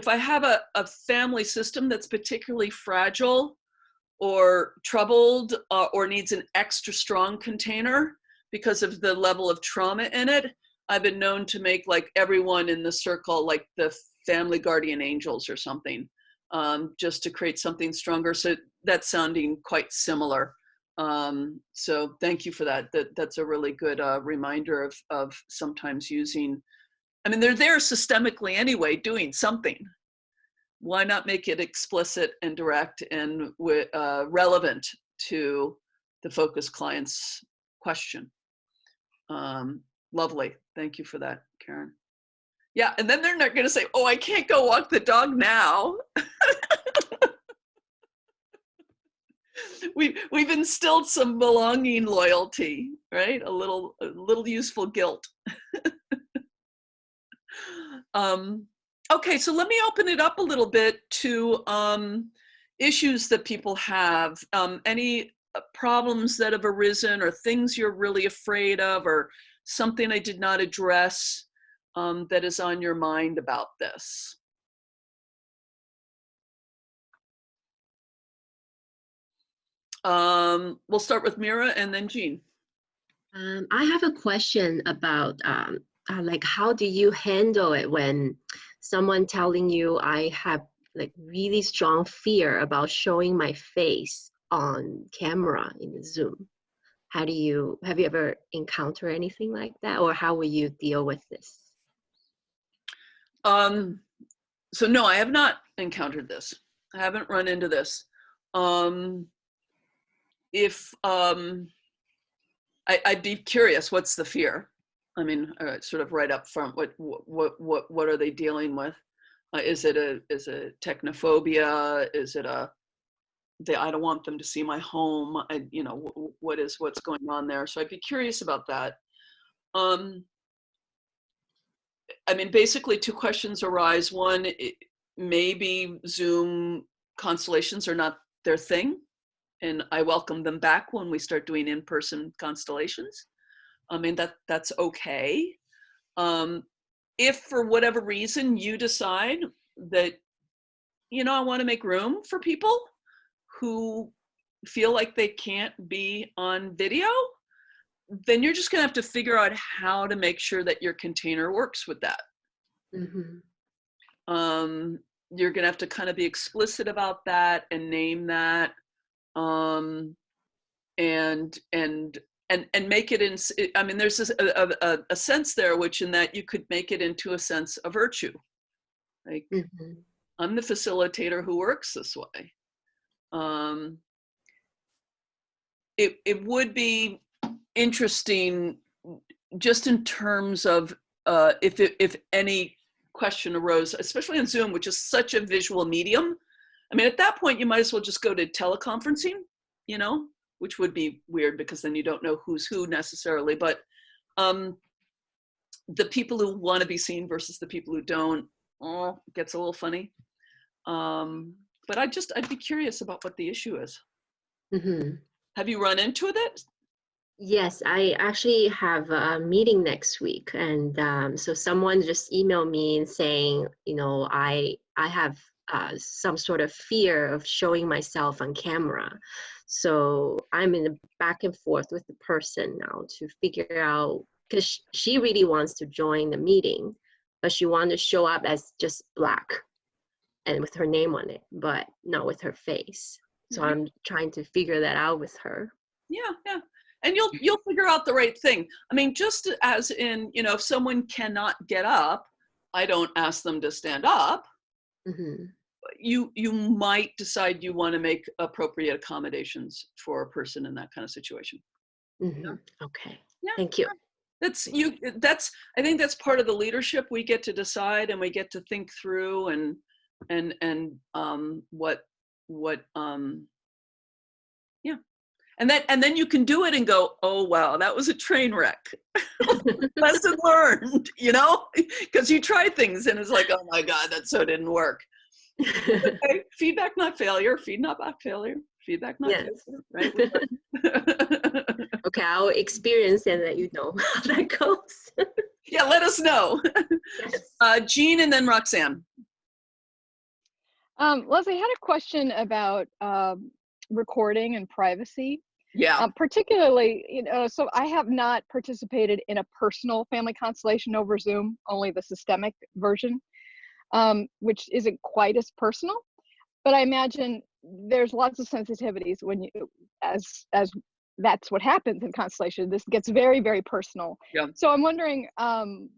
I have a family system that's particularly fragile or troubled or needs an extra strong container because of the level of trauma in it, I've been known to make like everyone in the circle like the family guardian angels or something, just to create something stronger. So that's sounding quite similar. So thank you for that. That's a really good reminder of sometimes using, I mean, they're there systemically anyway, doing something. Why not make it explicit and direct and relevant to the focus client's question? Lovely. Thank you for that, Karen. Yeah, and then they're not going to say, oh, I can't go walk the dog now. We've instilled some belonging loyalty, right? A little useful guilt. Okay, so let me open it up a little bit to issues that people have. Any problems that have arisen or things you're really afraid of or something I did not address that is on your mind about this? We'll start with Mira and then Jean. I have a question about like, how do you handle it when someone telling you I have like really strong fear about showing my face on camera in the Zoom? Have you ever encountered anything like that, or how will you deal with this? So no, I have not encountered this. I haven't run into this. I'd be curious, what's the fear? I mean, sort of right up front, what are they dealing with? Is it technophobia? Is it I don't want them to see my home? What's going on there? So I'd be curious about that. I mean, basically 2 questions arise. One, maybe Zoom constellations are not their thing, and I welcome them back when we start doing in-person constellations. I mean, that's okay. If for whatever reason you decide that, I want to make room for people who feel like they can't be on video, then you're just going to have to figure out how to make sure that your container works with that. Mm-hmm. You're going to have to kind of be explicit about that and name that, and make it in. I mean, there's a sense there, which in that you could make it into a sense of virtue. Like, Mm-hmm. I'm the facilitator who works this way. It would be interesting, just in terms of if any question arose, especially on Zoom, which is such a visual medium. I mean, at that point, you might as well just go to teleconferencing, which would be weird because then you don't know who's who necessarily. But the people who want to be seen versus the people who don't, it gets a little funny. But I'd be curious about what the issue is. Mm-hmm. Have you run into it? Yes, I actually have a meeting next week, and so someone just emailed me and saying, I have some sort of fear of showing myself on camera. So I'm in a back and forth with the person now to figure out, because she really wants to join the meeting, but she wanted to show up as just black and with her name on it, but not with her face. So I'm trying to figure that out with her. Yeah. And you'll figure out the right thing. I mean, just as in, if someone cannot get up, I don't ask them to stand up. Mm-hmm. You might decide you want to make appropriate accommodations for a person in that kind of situation. Mm-hmm. Okay. Yeah. Thank you. I think that's part of the leadership. We get to decide and we get to think through and and then you can do it and go, oh wow, that was a train wreck. Lesson learned, because you try things and it's like, oh my God, that so didn't work. Okay. Feedback, not failure. Feedback, not failure. Feedback, not failure. Right? Okay, I'll experience and let you know how that goes. Yeah, let us know. Yes. Jean and then Roxanne. Leslie, I had a question about recording and privacy. Yeah. Particularly, so I have not participated in a personal family constellation over Zoom, only the systemic version, which isn't quite as personal. But I imagine there's lots of sensitivities when as that's what happens in constellation. This gets very, very personal. Yeah. So I'm wondering,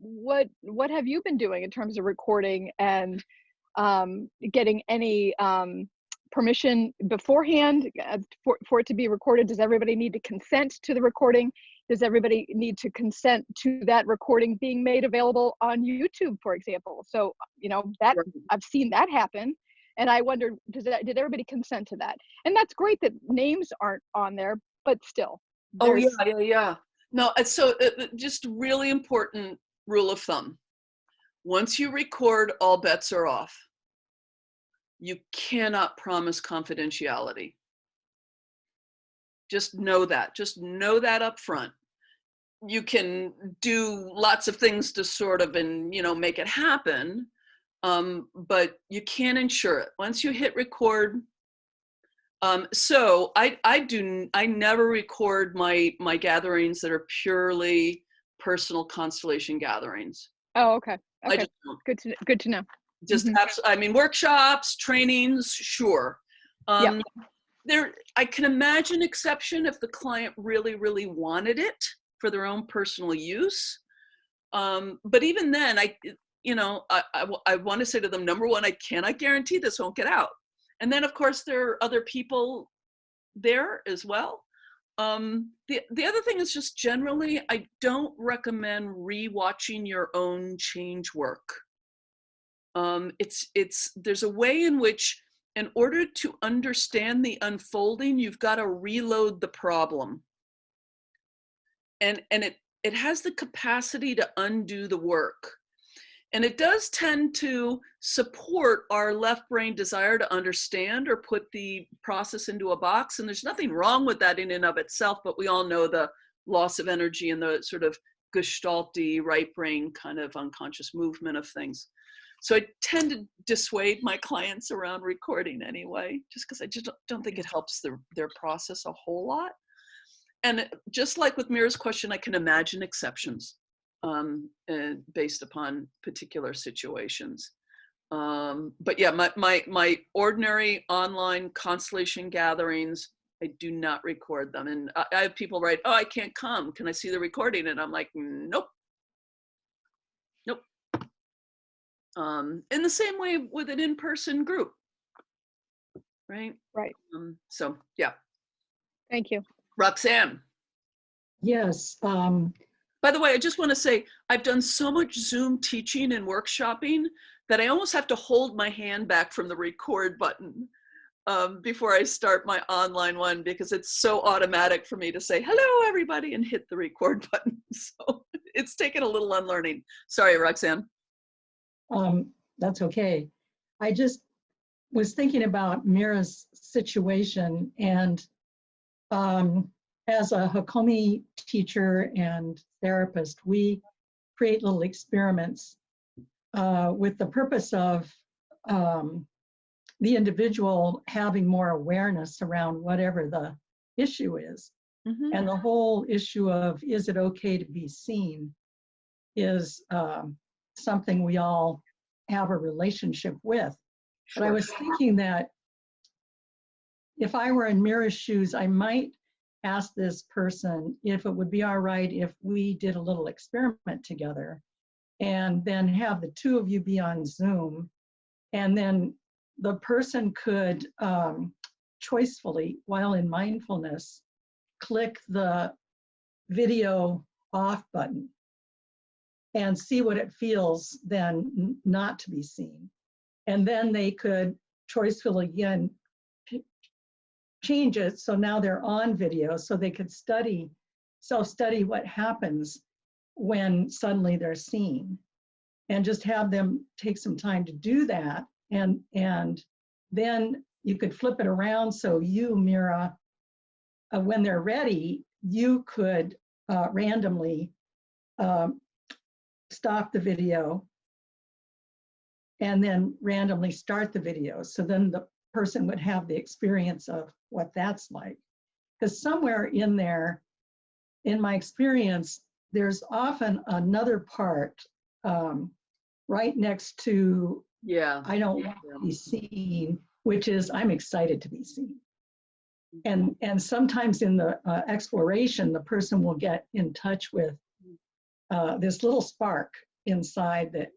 what have you been doing in terms of recording and getting any permission beforehand for it to be recorded? Does everybody need to consent to the recording? Does everybody need to consent to that recording being made available on YouTube, for example? So, that I've seen that happen. And I wondered, did everybody consent to that? And that's great that names aren't on there, but still. Oh, yeah. No, so just really important rule of thumb. Once you record, all bets are off. You cannot promise confidentiality. Just know that. Just know that up front. You can do lots of things to sort of, make it happen, but you can't ensure it. Once you hit record, so I never record my gatherings that are purely personal constellation gatherings. Oh, okay. I just don't. Good to know. Just workshops, trainings, sure. I can imagine exception if the client really, really wanted it for their own personal use. But even then, I want to say to them, number one, I cannot guarantee this won't get out. And then of course there are other people there as well. The other thing is just generally, I don't recommend rewatching your own change work. There's a way in which, in order to understand the unfolding, you've got to reload the problem. And it has the capacity to undo the work. And it does tend to support our left brain desire to understand or put the process into a box. And there's nothing wrong with that in and of itself, but we all know the loss of energy and the sort of gestalty right brain kind of unconscious movement of things. So I tend to dissuade my clients around recording anyway, just because I just don't think it helps their process a whole lot. And just like with Mira's question, I can imagine exceptions based upon particular situations. But yeah, my ordinary online constellation gatherings, I do not record them. And I have people write, oh, I can't come. Can I see the recording? And I'm like, nope. Nope. In the same way with an in-person group, right? Right. So yeah. Thank you. Roxanne. Yes. By the way, I just want to say, I've done so much Zoom teaching and workshopping that I almost have to hold my hand back from the record button before I start my online one, because it's so automatic for me to say, hello, everybody, and hit the record button. So it's taken a little unlearning. Sorry, Roxanne. That's okay. I just was thinking about Mira's situation, and as a Hakomi teacher and therapist, we create little experiments with the purpose of the individual having more awareness around whatever the issue is. Mm-hmm. And the whole issue of, is it okay to be seen, is something we all have a relationship with. Sure. But I was thinking that if I were in Mira's shoes, I might ask this person if it would be all right if we did a little experiment together, and then have the two of you be on Zoom, and then the person could choicefully, while in mindfulness, click the video off button and see what it feels then not to be seen. And then they could choicefully again change it so now they're on video, so they could self-study what happens when suddenly they're seen, and just have them take some time to do that. And then you could flip it around, so you, Mira, when they're ready, you could randomly stop the video and then randomly start the video. So then the person would have the experience of what that's like. Because somewhere in there, in my experience, there's often another part right next to, yeah, I don't want to be seen, which is, I'm excited to be seen. And sometimes in the exploration, the person will get in touch with this little spark inside that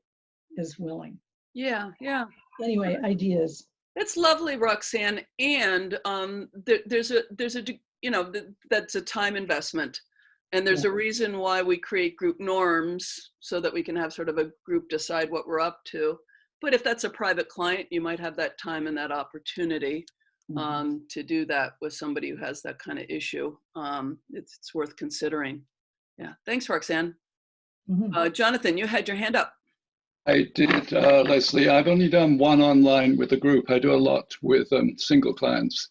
is willing. Yeah, yeah. Anyway, ideas. It's lovely, Roxanne. And there's a that's a time investment. And there's a reason why we create group norms, so that we can have sort of a group decide what we're up to. But if that's a private client, you might have that time and that opportunity to do that with somebody who has that kind of issue. It's worth considering. Yeah, thanks, Roxanne. Jonathan, you had your hand up. I did, Leslie. I've only done one online with a group. I do a lot with single clients,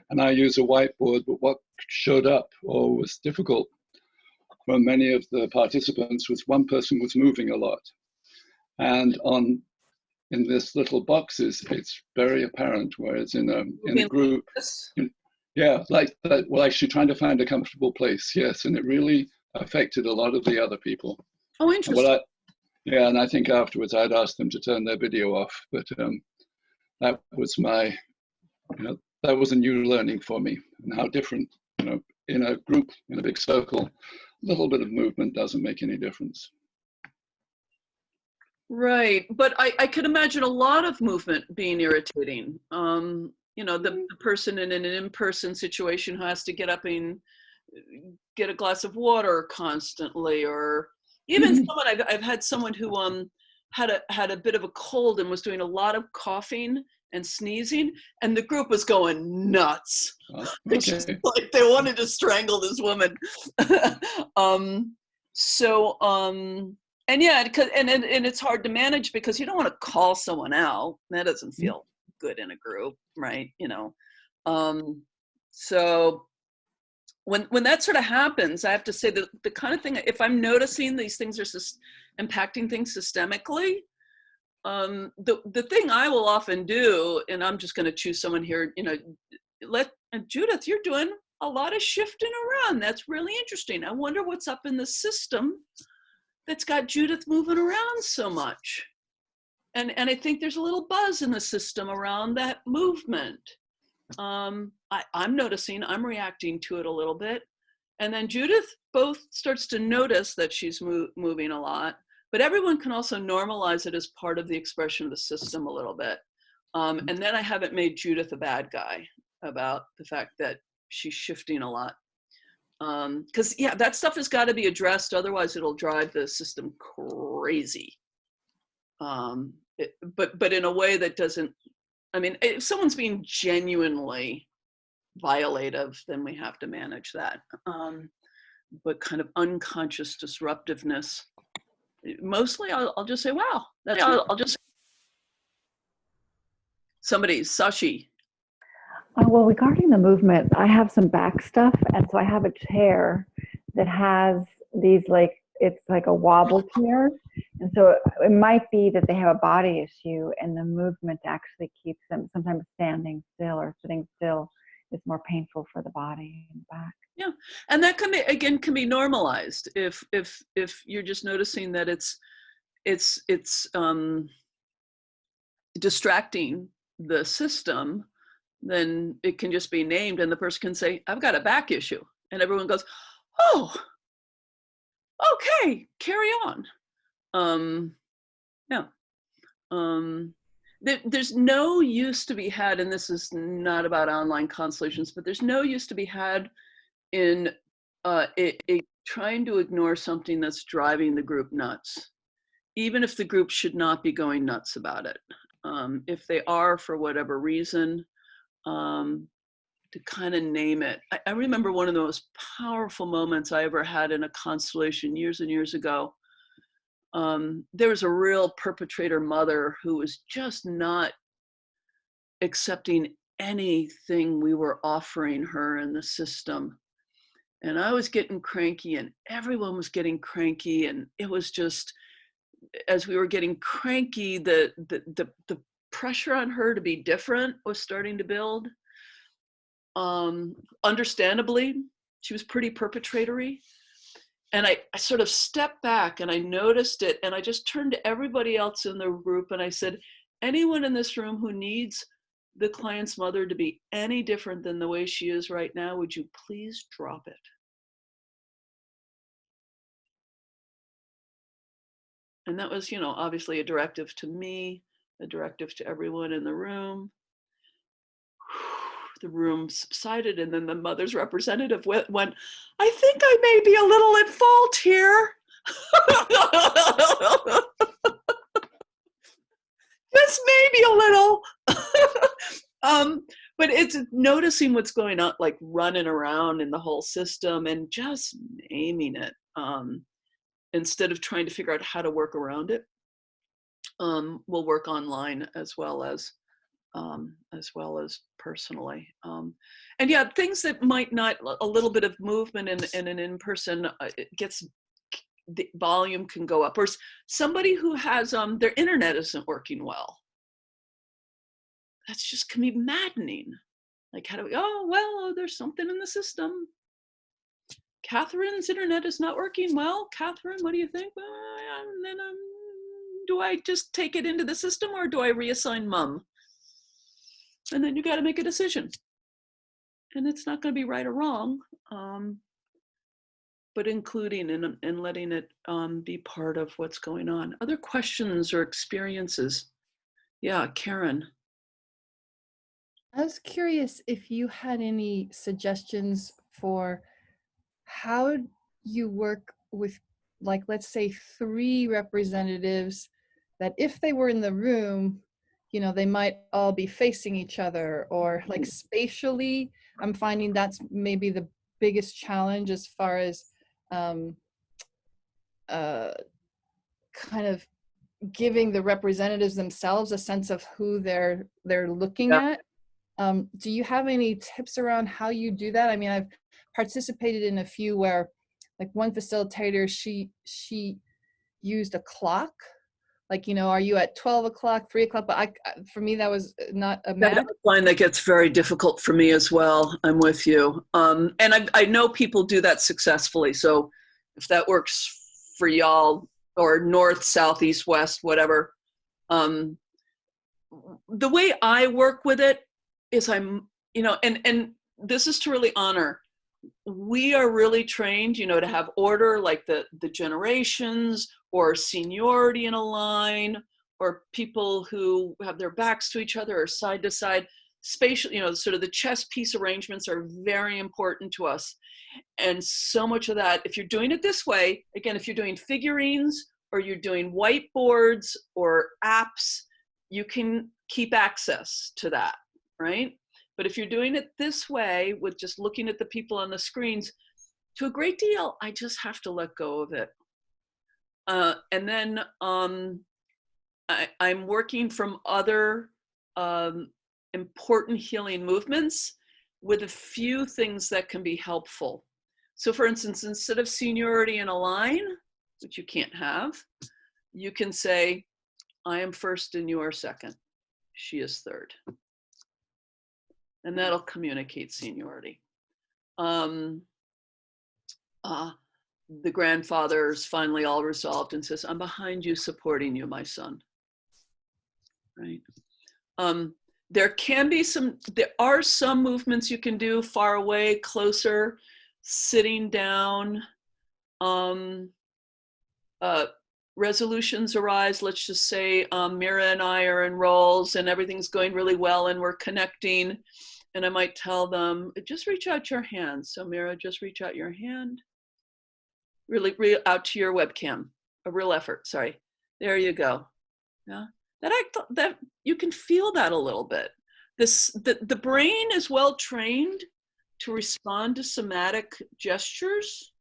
and I use a whiteboard, but what showed up or was difficult for many of the participants was one person was moving a lot. And in this little boxes, it's very apparent, whereas in a group, yeah, like that, well, actually trying to find a comfortable place, yes, and it really affected a lot of the other people. Oh, interesting. Yeah, and I think afterwards I'd asked them to turn their video off, but that was that was a new learning for me, and how different, in a group, in a big circle, a little bit of movement doesn't make any difference. Right, but I could imagine a lot of movement being irritating. The person in an in-person situation who has to get up and get a glass of water constantly, or even someone I've had someone who had a bit of a cold and was doing a lot of coughing and sneezing, and the group was going nuts. Okay. Like they wanted to strangle this woman. And yeah, and it's hard to manage because you don't want to call someone out. That doesn't feel good in a group, right? You know, so when that sort of happens, I have to say that the kind of thing, if I'm noticing these things are impacting things systemically, the thing I will often do, and I'm just going to choose someone here, you know, Judith, you're doing a lot of shifting around. That's really interesting. I wonder what's up in the system that's got Judith moving around so much. And I think there's a little buzz in the system around that movement. I'm noticing, I'm reacting to it a little bit. And then Judith both starts to notice that she's moving a lot, but everyone can also normalize it as part of the expression of the system a little bit. And then I haven't made Judith a bad guy about the fact that she's shifting a lot. Because yeah, that stuff has got to be addressed, otherwise it'll drive the system crazy. But in a way that doesn't, I mean, if someone's being genuinely violative, then we have to manage that. But kind of unconscious disruptiveness, mostly I'll just say, wow, that's I'll just somebody's Sashi. Well, regarding the movement, I have some back stuff, and so I have a chair that has these it's like a wobble chair, and so it might be that they have a body issue, and the movement actually keeps them sometimes standing still or sitting still is more painful for the body and the back. Yeah, and that can be normalized if you're just noticing that it's distracting the system, then it can just be named and the person can say, I've got a back issue. And everyone goes, oh, okay, carry on. Yeah. There's no use to be had, and this is not about online constellations, but there's no use to be had in trying to ignore something that's driving the group nuts, even if the group should not be going nuts about it. If they are, for whatever reason, to kind of name it. I remember one of the most powerful moments I ever had in a constellation years and years ago. There was a real perpetrator mother who was just not accepting anything we were offering her in the system. And I was getting cranky and everyone was getting cranky. And it was just, as we were getting cranky, the pressure on her to be different was starting to build. Understandably, she was pretty perpetratory. And I sort of stepped back and I noticed it, and I just turned to everybody else in the group and I said, anyone in this room who needs the client's mother to be any different than the way she is right now, would you please drop it? And that was, you know, obviously a directive to me, a directive to everyone in the room. The room subsided, and then the mother's representative went, I think I may be a little at fault here. Just maybe a little. But it's noticing what's going on, like running around in the whole system and just naming it, instead of trying to figure out how to work around it. We'll work online as well as personally. And yeah, things that might not, a little bit of movement in an in-person, it gets, the volume can go up. Or somebody who has, their internet isn't working well. That's just can be maddening. Like, how do we, there's something in the system. Catherine's internet is not working well. Catherine, what do you think? Do I just take it into the system or do I reassign mom? And then you got to make a decision. And it's not going to be right or wrong, but including and letting it be part of what's going on. Other questions or experiences? Yeah, Karen. I was curious if you had any suggestions for how you work with, like, let's say 3 representatives that if they were in the room, you know, they might all be facing each other, or like spatially, I'm finding that's maybe the biggest challenge as far as uh, kind of giving the representatives themselves a sense of who they're looking at. Do you have any tips around how you do that? I mean, I've participated in a few where, like, one facilitator, she used a clock, like, you know, are you at 12 o'clock, 3 o'clock? But for me, that was not a match. I find that gets very difficult for me as well. I'm with you. And I know people do that successfully. So if that works for y'all, or north, south, east, west, whatever. The way I work with it is I'm, you know, and this is to really honor, we are really trained, you know, to have order, like the generations, or seniority in a line, or people who have their backs to each other or side to side. Spatial, you know, sort of the chess piece arrangements are very important to us. And so much of that, if you're doing it this way, again, if you're doing figurines or you're doing whiteboards or apps, you can keep access to that, right? But if you're doing it this way, with just looking at the people on the screens, to a great deal, I just have to let go of it. And then I'm working from other important healing movements with a few things that can be helpful. So for instance, instead of seniority in a line, which you can't have, you can say, I am first and you are second. She is third. And that'll communicate seniority. The grandfather's finally all resolved and says, I'm behind you, supporting you, my son. Right? There are some movements you can do far away, closer, sitting down. Resolutions arise. Let's just say Mira and I are in roles and everything's going really well and we're connecting. And I might tell them, just reach out your hand. So Mira, just reach out your hand. Really out to your webcam. A real effort, sorry. There you go. Yeah. That you can feel that a little bit. The brain is well trained to respond to somatic gestures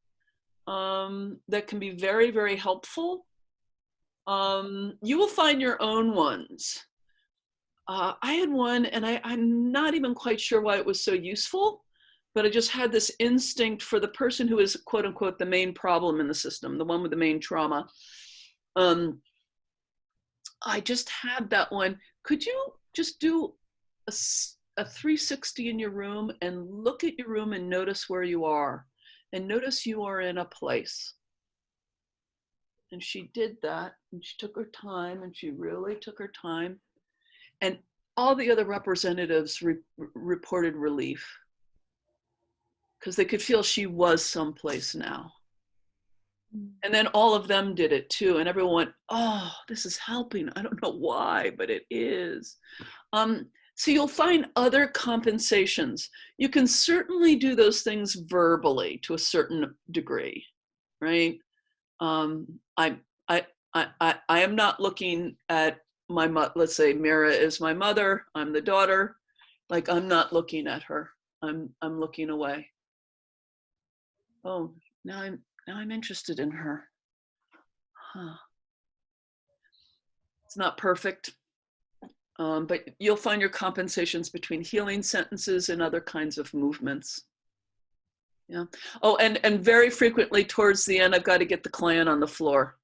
that can be very, very helpful. You will find your own ones. I had one, and I'm not even quite sure why it was so useful, but I just had this instinct for the person who is, quote unquote, the main problem in the system, the one with the main trauma. I just had that one. Could you just do a 360 in your room and look at your room and notice where you are, and notice you are in a place. And she did that, and she took her time, and she really took her time. And all the other representatives reported relief because they could feel she was someplace now. And then all of them did it too. And everyone went, oh, this is helping. I don't know why, but it is. So you'll find other compensations. You can certainly do those things verbally to a certain degree, right? I am not looking at my let's say Mira is my mother, I'm the daughter. Like, I'm not looking at her. I'm looking away. Oh, now I'm interested in her. Huh. It's not perfect, but you'll find your compensations between healing sentences and other kinds of movements. Yeah. Oh, and very frequently towards the end, I've got to get the client on the floor.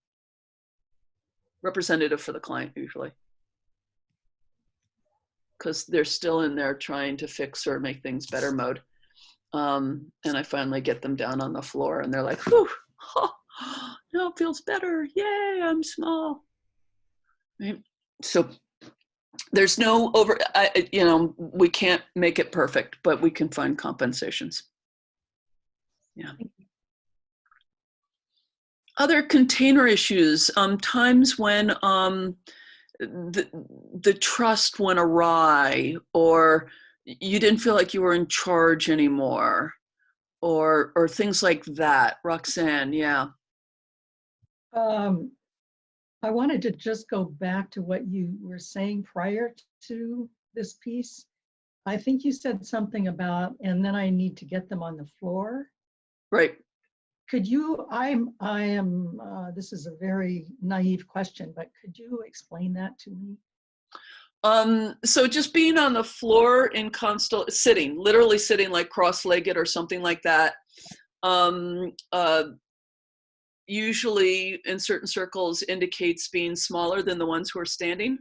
Representative for the client, usually. Because they're still in there trying to fix or make things better mode. And I finally get them down on the floor and they're like, whew, oh, no, it feels better. Yay, I'm small. Right? So there's no we can't make it perfect, but we can find compensations. Yeah. Other container issues, times when the trust went awry, or you didn't feel like you were in charge anymore, or things like that. Roxanne, yeah. I wanted to just go back to what you were saying prior to this piece. I think you said something about, and then I need to get them on the floor. Right. Could you, this is a very naive question, but could you explain that to me? So just being on the floor in sitting, literally sitting like cross-legged or something like that. Usually in certain circles indicates being smaller than the ones who are standing.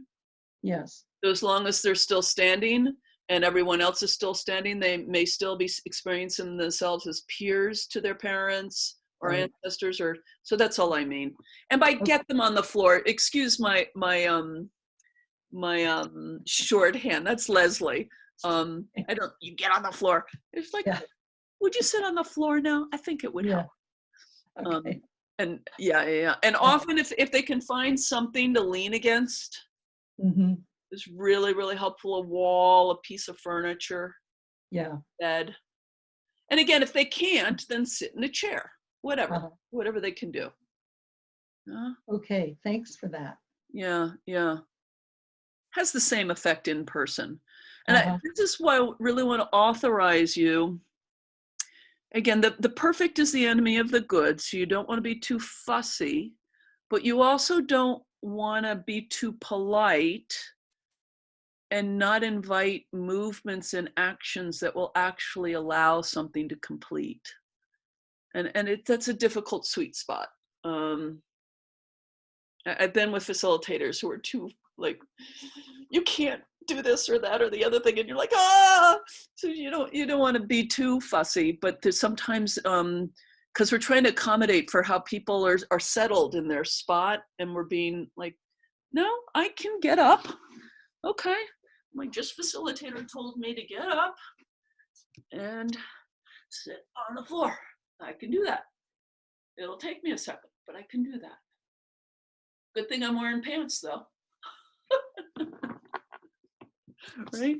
Yes. So as long as they're still standing and everyone else is still standing, they may still be experiencing themselves as peers to their parents or Right. ancestors, or so that's all I mean. And by get them on the floor, excuse my shorthand, that's Leslie. You get on the floor. It's like, yeah. Would you sit on the floor now? I think it would help. Okay. And yeah. And often if they can find something to lean against, it's really, really helpful. A wall, a piece of furniture, bed. And again, if they can't, then sit in a chair, whatever they can do. Okay, thanks for that. Yeah. Has the same effect in person. And this is why I really want to authorize you. Again, the perfect is the enemy of the good, so you don't want to be too fussy, but you also don't want to be too polite and not invite movements and actions that will actually allow something to complete. And that's a difficult sweet spot. I've been with facilitators who are too like, you can't do this or that or the other thing, and you're like, so you don't want to be too fussy, but there's sometimes because we're trying to accommodate for how people are settled in their spot, and we're being like, no, I can get up. Okay, my just facilitator told me to get up and sit on the floor. I can do that. It'll take me a second, but I can do that. Good thing I'm wearing pants though. Right?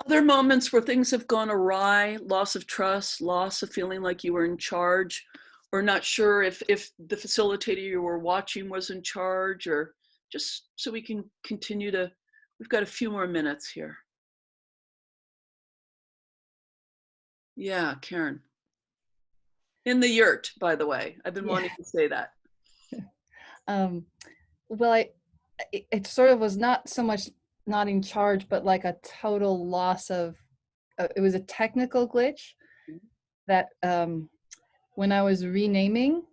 Other moments where things have gone awry, loss of trust, loss of feeling like you were in charge, or not sure if the facilitator you were watching was in charge, or just so we can continue to, we've got a few more minutes here. Yeah, Karen. In the yurt, by the way. I've been wanting to say that. Well, it sort of was not so much not in charge, but like a total loss of, it was a technical glitch that when I was renaming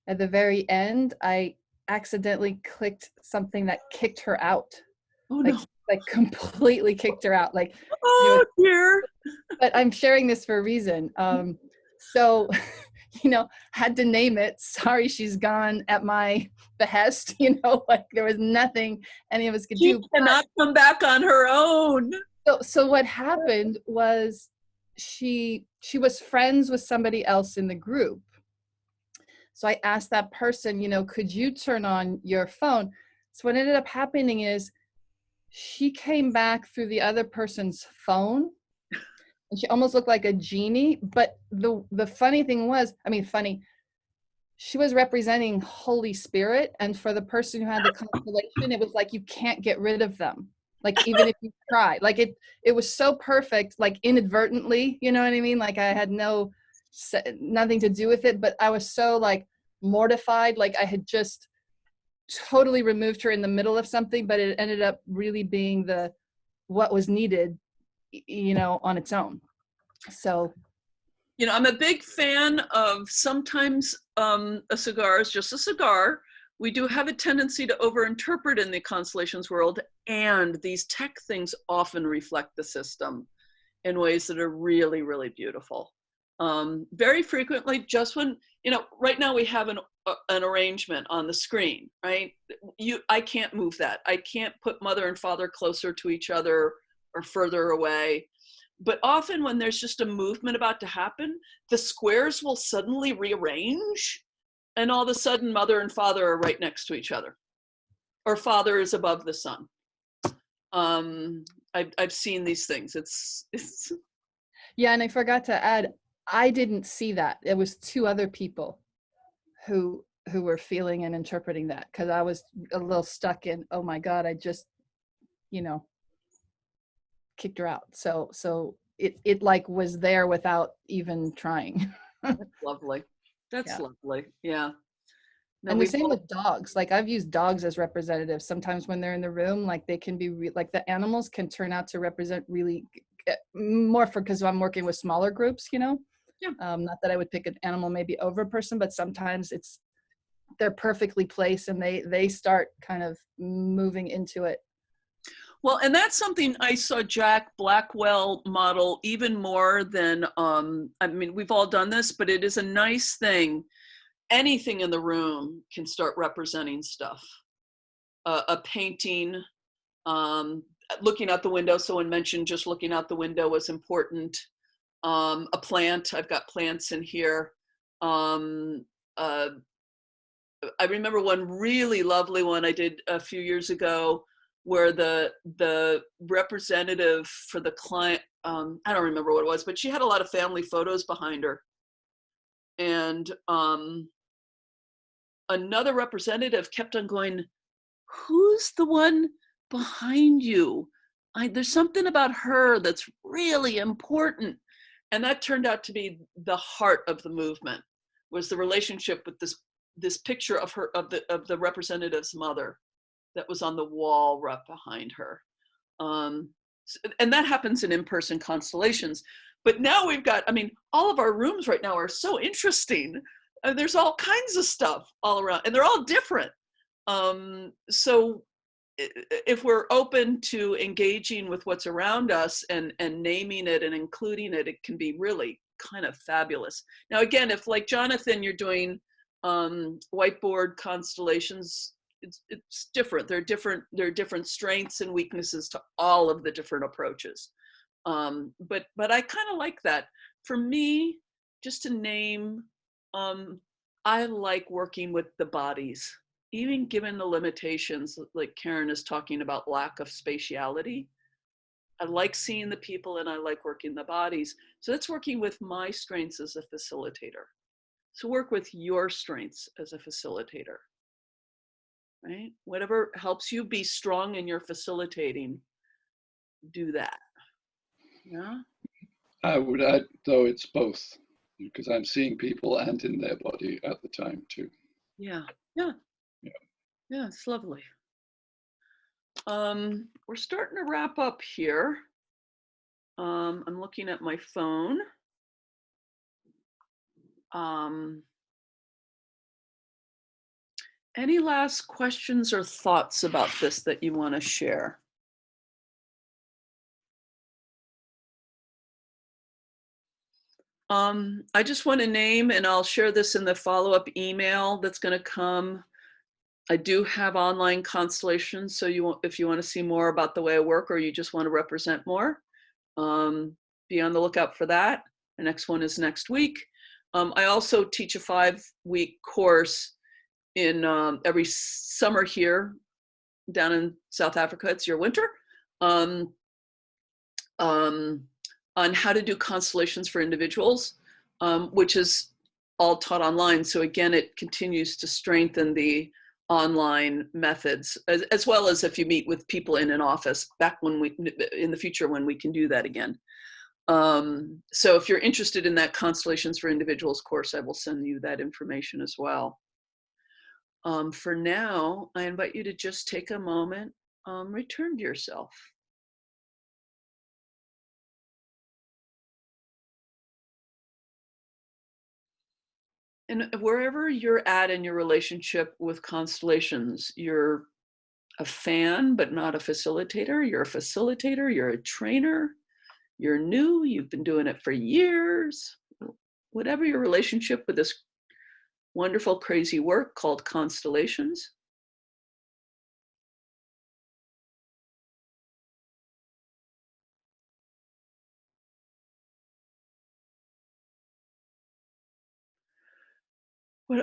at the very end, I accidentally clicked something that kicked her out. Oh no. Like completely kicked her out. Like, oh dear. But I'm sharing this for a reason. So, had to name it. Sorry, she's gone at my behest. Like there was nothing any of us could do. She cannot come back on her own. So what happened was she was friends with somebody else in the group. So I asked that person, could you turn on your phone? So what ended up happening is she came back through the other person's phone. And she almost looked like a genie, but the funny thing was, she was representing Holy Spirit, and for the person who had the constellation, it was like you can't get rid of them. Like even if you try, like it was so perfect, like inadvertently, you know what I mean? Like I had nothing to do with it, but I was so like mortified, like I had just totally removed her in the middle of something, but it ended up really being what was needed, on its own. So, I'm a big fan of sometimes a cigar is just a cigar. We do have a tendency to overinterpret in the constellations world, and these tech things often reflect the system in ways that are really, really beautiful. Very frequently, just when, right now we have an arrangement on the screen, right? I can't move that. I can't put mother and father closer to each other or further away. But often when there's just a movement about to happen, the squares will suddenly rearrange, and all of a sudden mother and father are right next to each other, or father is above the son. I've seen these things. It's Yeah, and I forgot to add, I didn't see that. It was two other people who were feeling and interpreting that, because I was a little stuck in, oh my God, I just, you know, kicked her out. So it like was there without even trying. that's lovely. That's Yeah. lovely. Yeah. No, And the we've same all, with dogs. Like I've used dogs as representatives. Sometimes when they're in the room, like they can be like the animals can turn out to represent really more for, because I'm working with smaller groups, you know. Yeah. Not that I would pick an animal maybe over a person, but sometimes they're perfectly placed and they start kind of moving into it. well, and that's something I saw Jack Blackwell model even more than, I mean, we've all done this, but it is a nice thing. Anything in the room can start representing stuff. A painting, looking out the window. Someone mentioned just looking out the window was important. A plant, I've got plants in here. I remember one really lovely one I did a few years ago where the representative for the client, I don't remember what it was, but she had a lot of family photos behind her. And another representative kept on going, who's the one behind you? There's something about her that's really important. And that turned out to be the heart of the movement, was the relationship with this picture of her, of the representative's mother that was on the wall right behind her. And that happens in in-person constellations. But now we've got, I mean, all of our rooms right now are so interesting. There's all kinds of stuff all around, and they're all different. So if we're open to engaging with what's around us and naming it and including it, it can be really kind of fabulous. Now, again, if like Jonathan, you're doing whiteboard constellations, it's different. There are different strengths and weaknesses to all of the different approaches. But I kind of like that. For me, just to name, I like working with the bodies, even given the limitations, like Karen is talking about lack of spatiality. I like seeing the people and I like working the bodies. So that's working with my strengths as a facilitator. So work with your strengths as a facilitator, right? Whatever helps you be strong in your facilitating, do that. Yeah. I would add, though, it's both, because I'm seeing people and in their body at the time too. Yeah. Yeah. Yeah. Yeah, it's lovely. We're starting to wrap up here. I'm looking at my phone. Any last questions or thoughts about this that you want to share? I just want to name, and I'll share this in the follow-up email that's going to come. I do have online constellations, so if you want to see more about the way I work or you just want to represent more, be on the lookout for that. The next one is next week. I also teach a 5-week course in every summer here down in South Africa. It's your winter. On how to do constellations for individuals, which is all taught online. So again, it continues to strengthen the online methods, as well as if you meet with people in an office back in the future when we can do that again. So if you're interested in that Constellations for Individuals course, I will send you that information as well. For now, I invite you to just take a moment, return to yourself. And wherever you're at in your relationship with constellations, you're a fan, but not a facilitator. You're a facilitator, you're a trainer, you're new, you've been doing it for years. Whatever your relationship with this wonderful, crazy work called Constellations.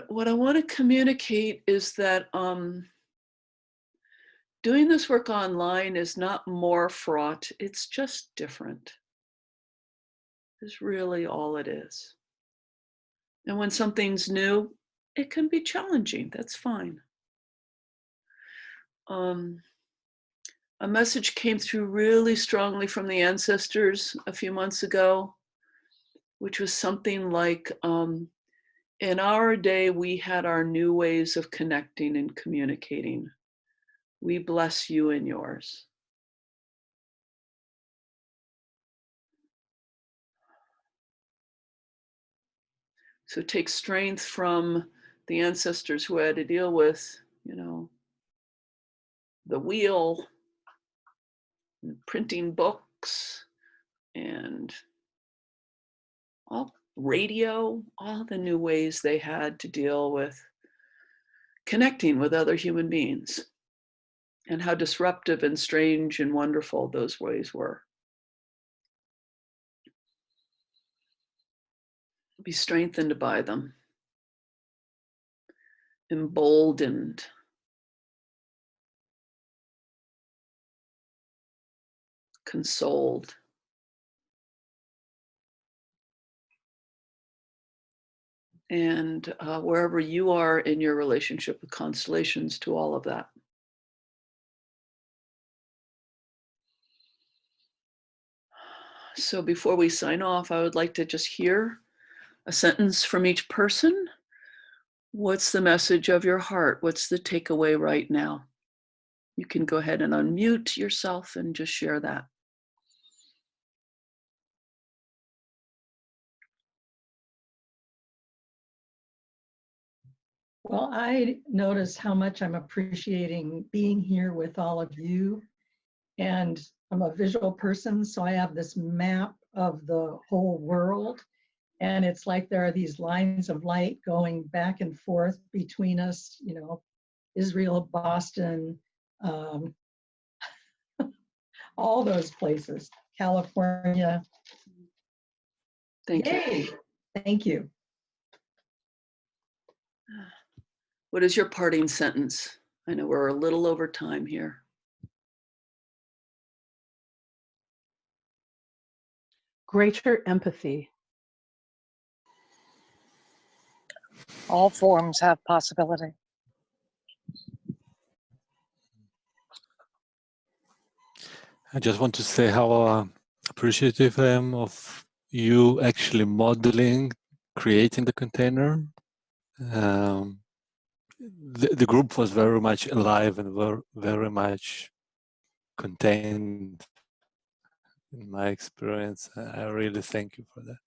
What I want to communicate is that doing this work online is not more fraught, it's just different. It's really all it is. And when something's new, it can be challenging. That's fine. A message came through really strongly from the ancestors a few months ago, which was something like, in our day, we had our new ways of connecting and communicating. We bless you and yours. So take strength from the ancestors who had to deal with, the wheel, and printing books, and all radio, all the new ways they had to deal with connecting with other human beings, and how disruptive and strange and wonderful those ways were. Be strengthened by them, emboldened, consoled. And wherever you are in your relationship with constellations, to all of that. So before we sign off, I would like to just hear a sentence from each person. What's the message of your heart? What's the takeaway right now? You can go ahead and unmute yourself and just share that. Well, I notice how much I'm appreciating being here with all of you. And I'm a visual person, so I have this map of the whole world. And it's like there are these lines of light going back and forth between us, Israel, Boston, all those places, California. Thank you. Thank you. What is your parting sentence? I know we're a little over time here. Greater empathy. All forms have possibility. I just want to say how appreciative I am of you actually modeling, creating the container. The group was very much alive and very much contained in my experience. I really thank you for that.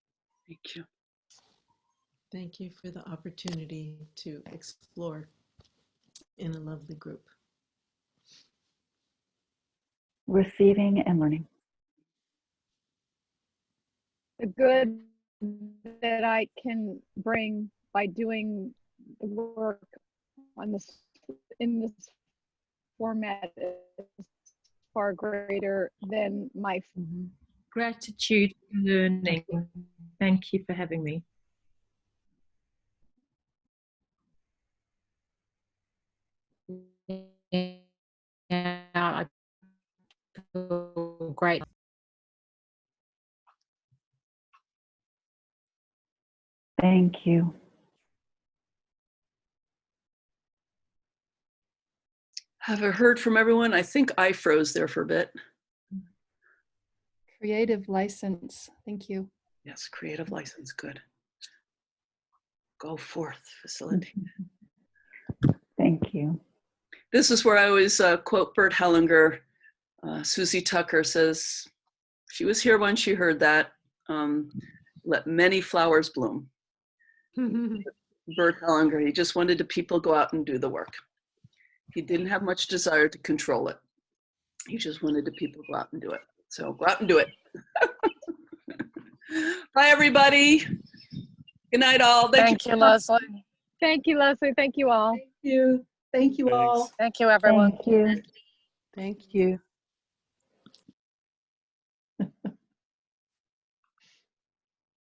Thank you. Thank you for the opportunity to explore in a lovely group. Receiving and learning. The good that I can bring by doing the work on this in this format is far greater than my Gratitude for learning. Thank you for having me. Yeah, I feel great. Thank you. Have I heard from everyone? I think I froze there for a bit. Creative license. Thank you. Yes, creative license. Good. Go forth, facilitate. Thank you. This is where I always quote Bert Hellinger. Susie Tucker says, she was here when she heard that. Let many flowers bloom. Bert Hellinger, he just wanted the people go out and do the work. He didn't have much desire to control it. He just wanted the people to go out and do it. So go out and do it. Bye, everybody. Good night, all. Thank you, Leslie. Thank you, Leslie. Thank you all. Thank you. Thank you all. Thank you, everyone. Thank you. Thank you.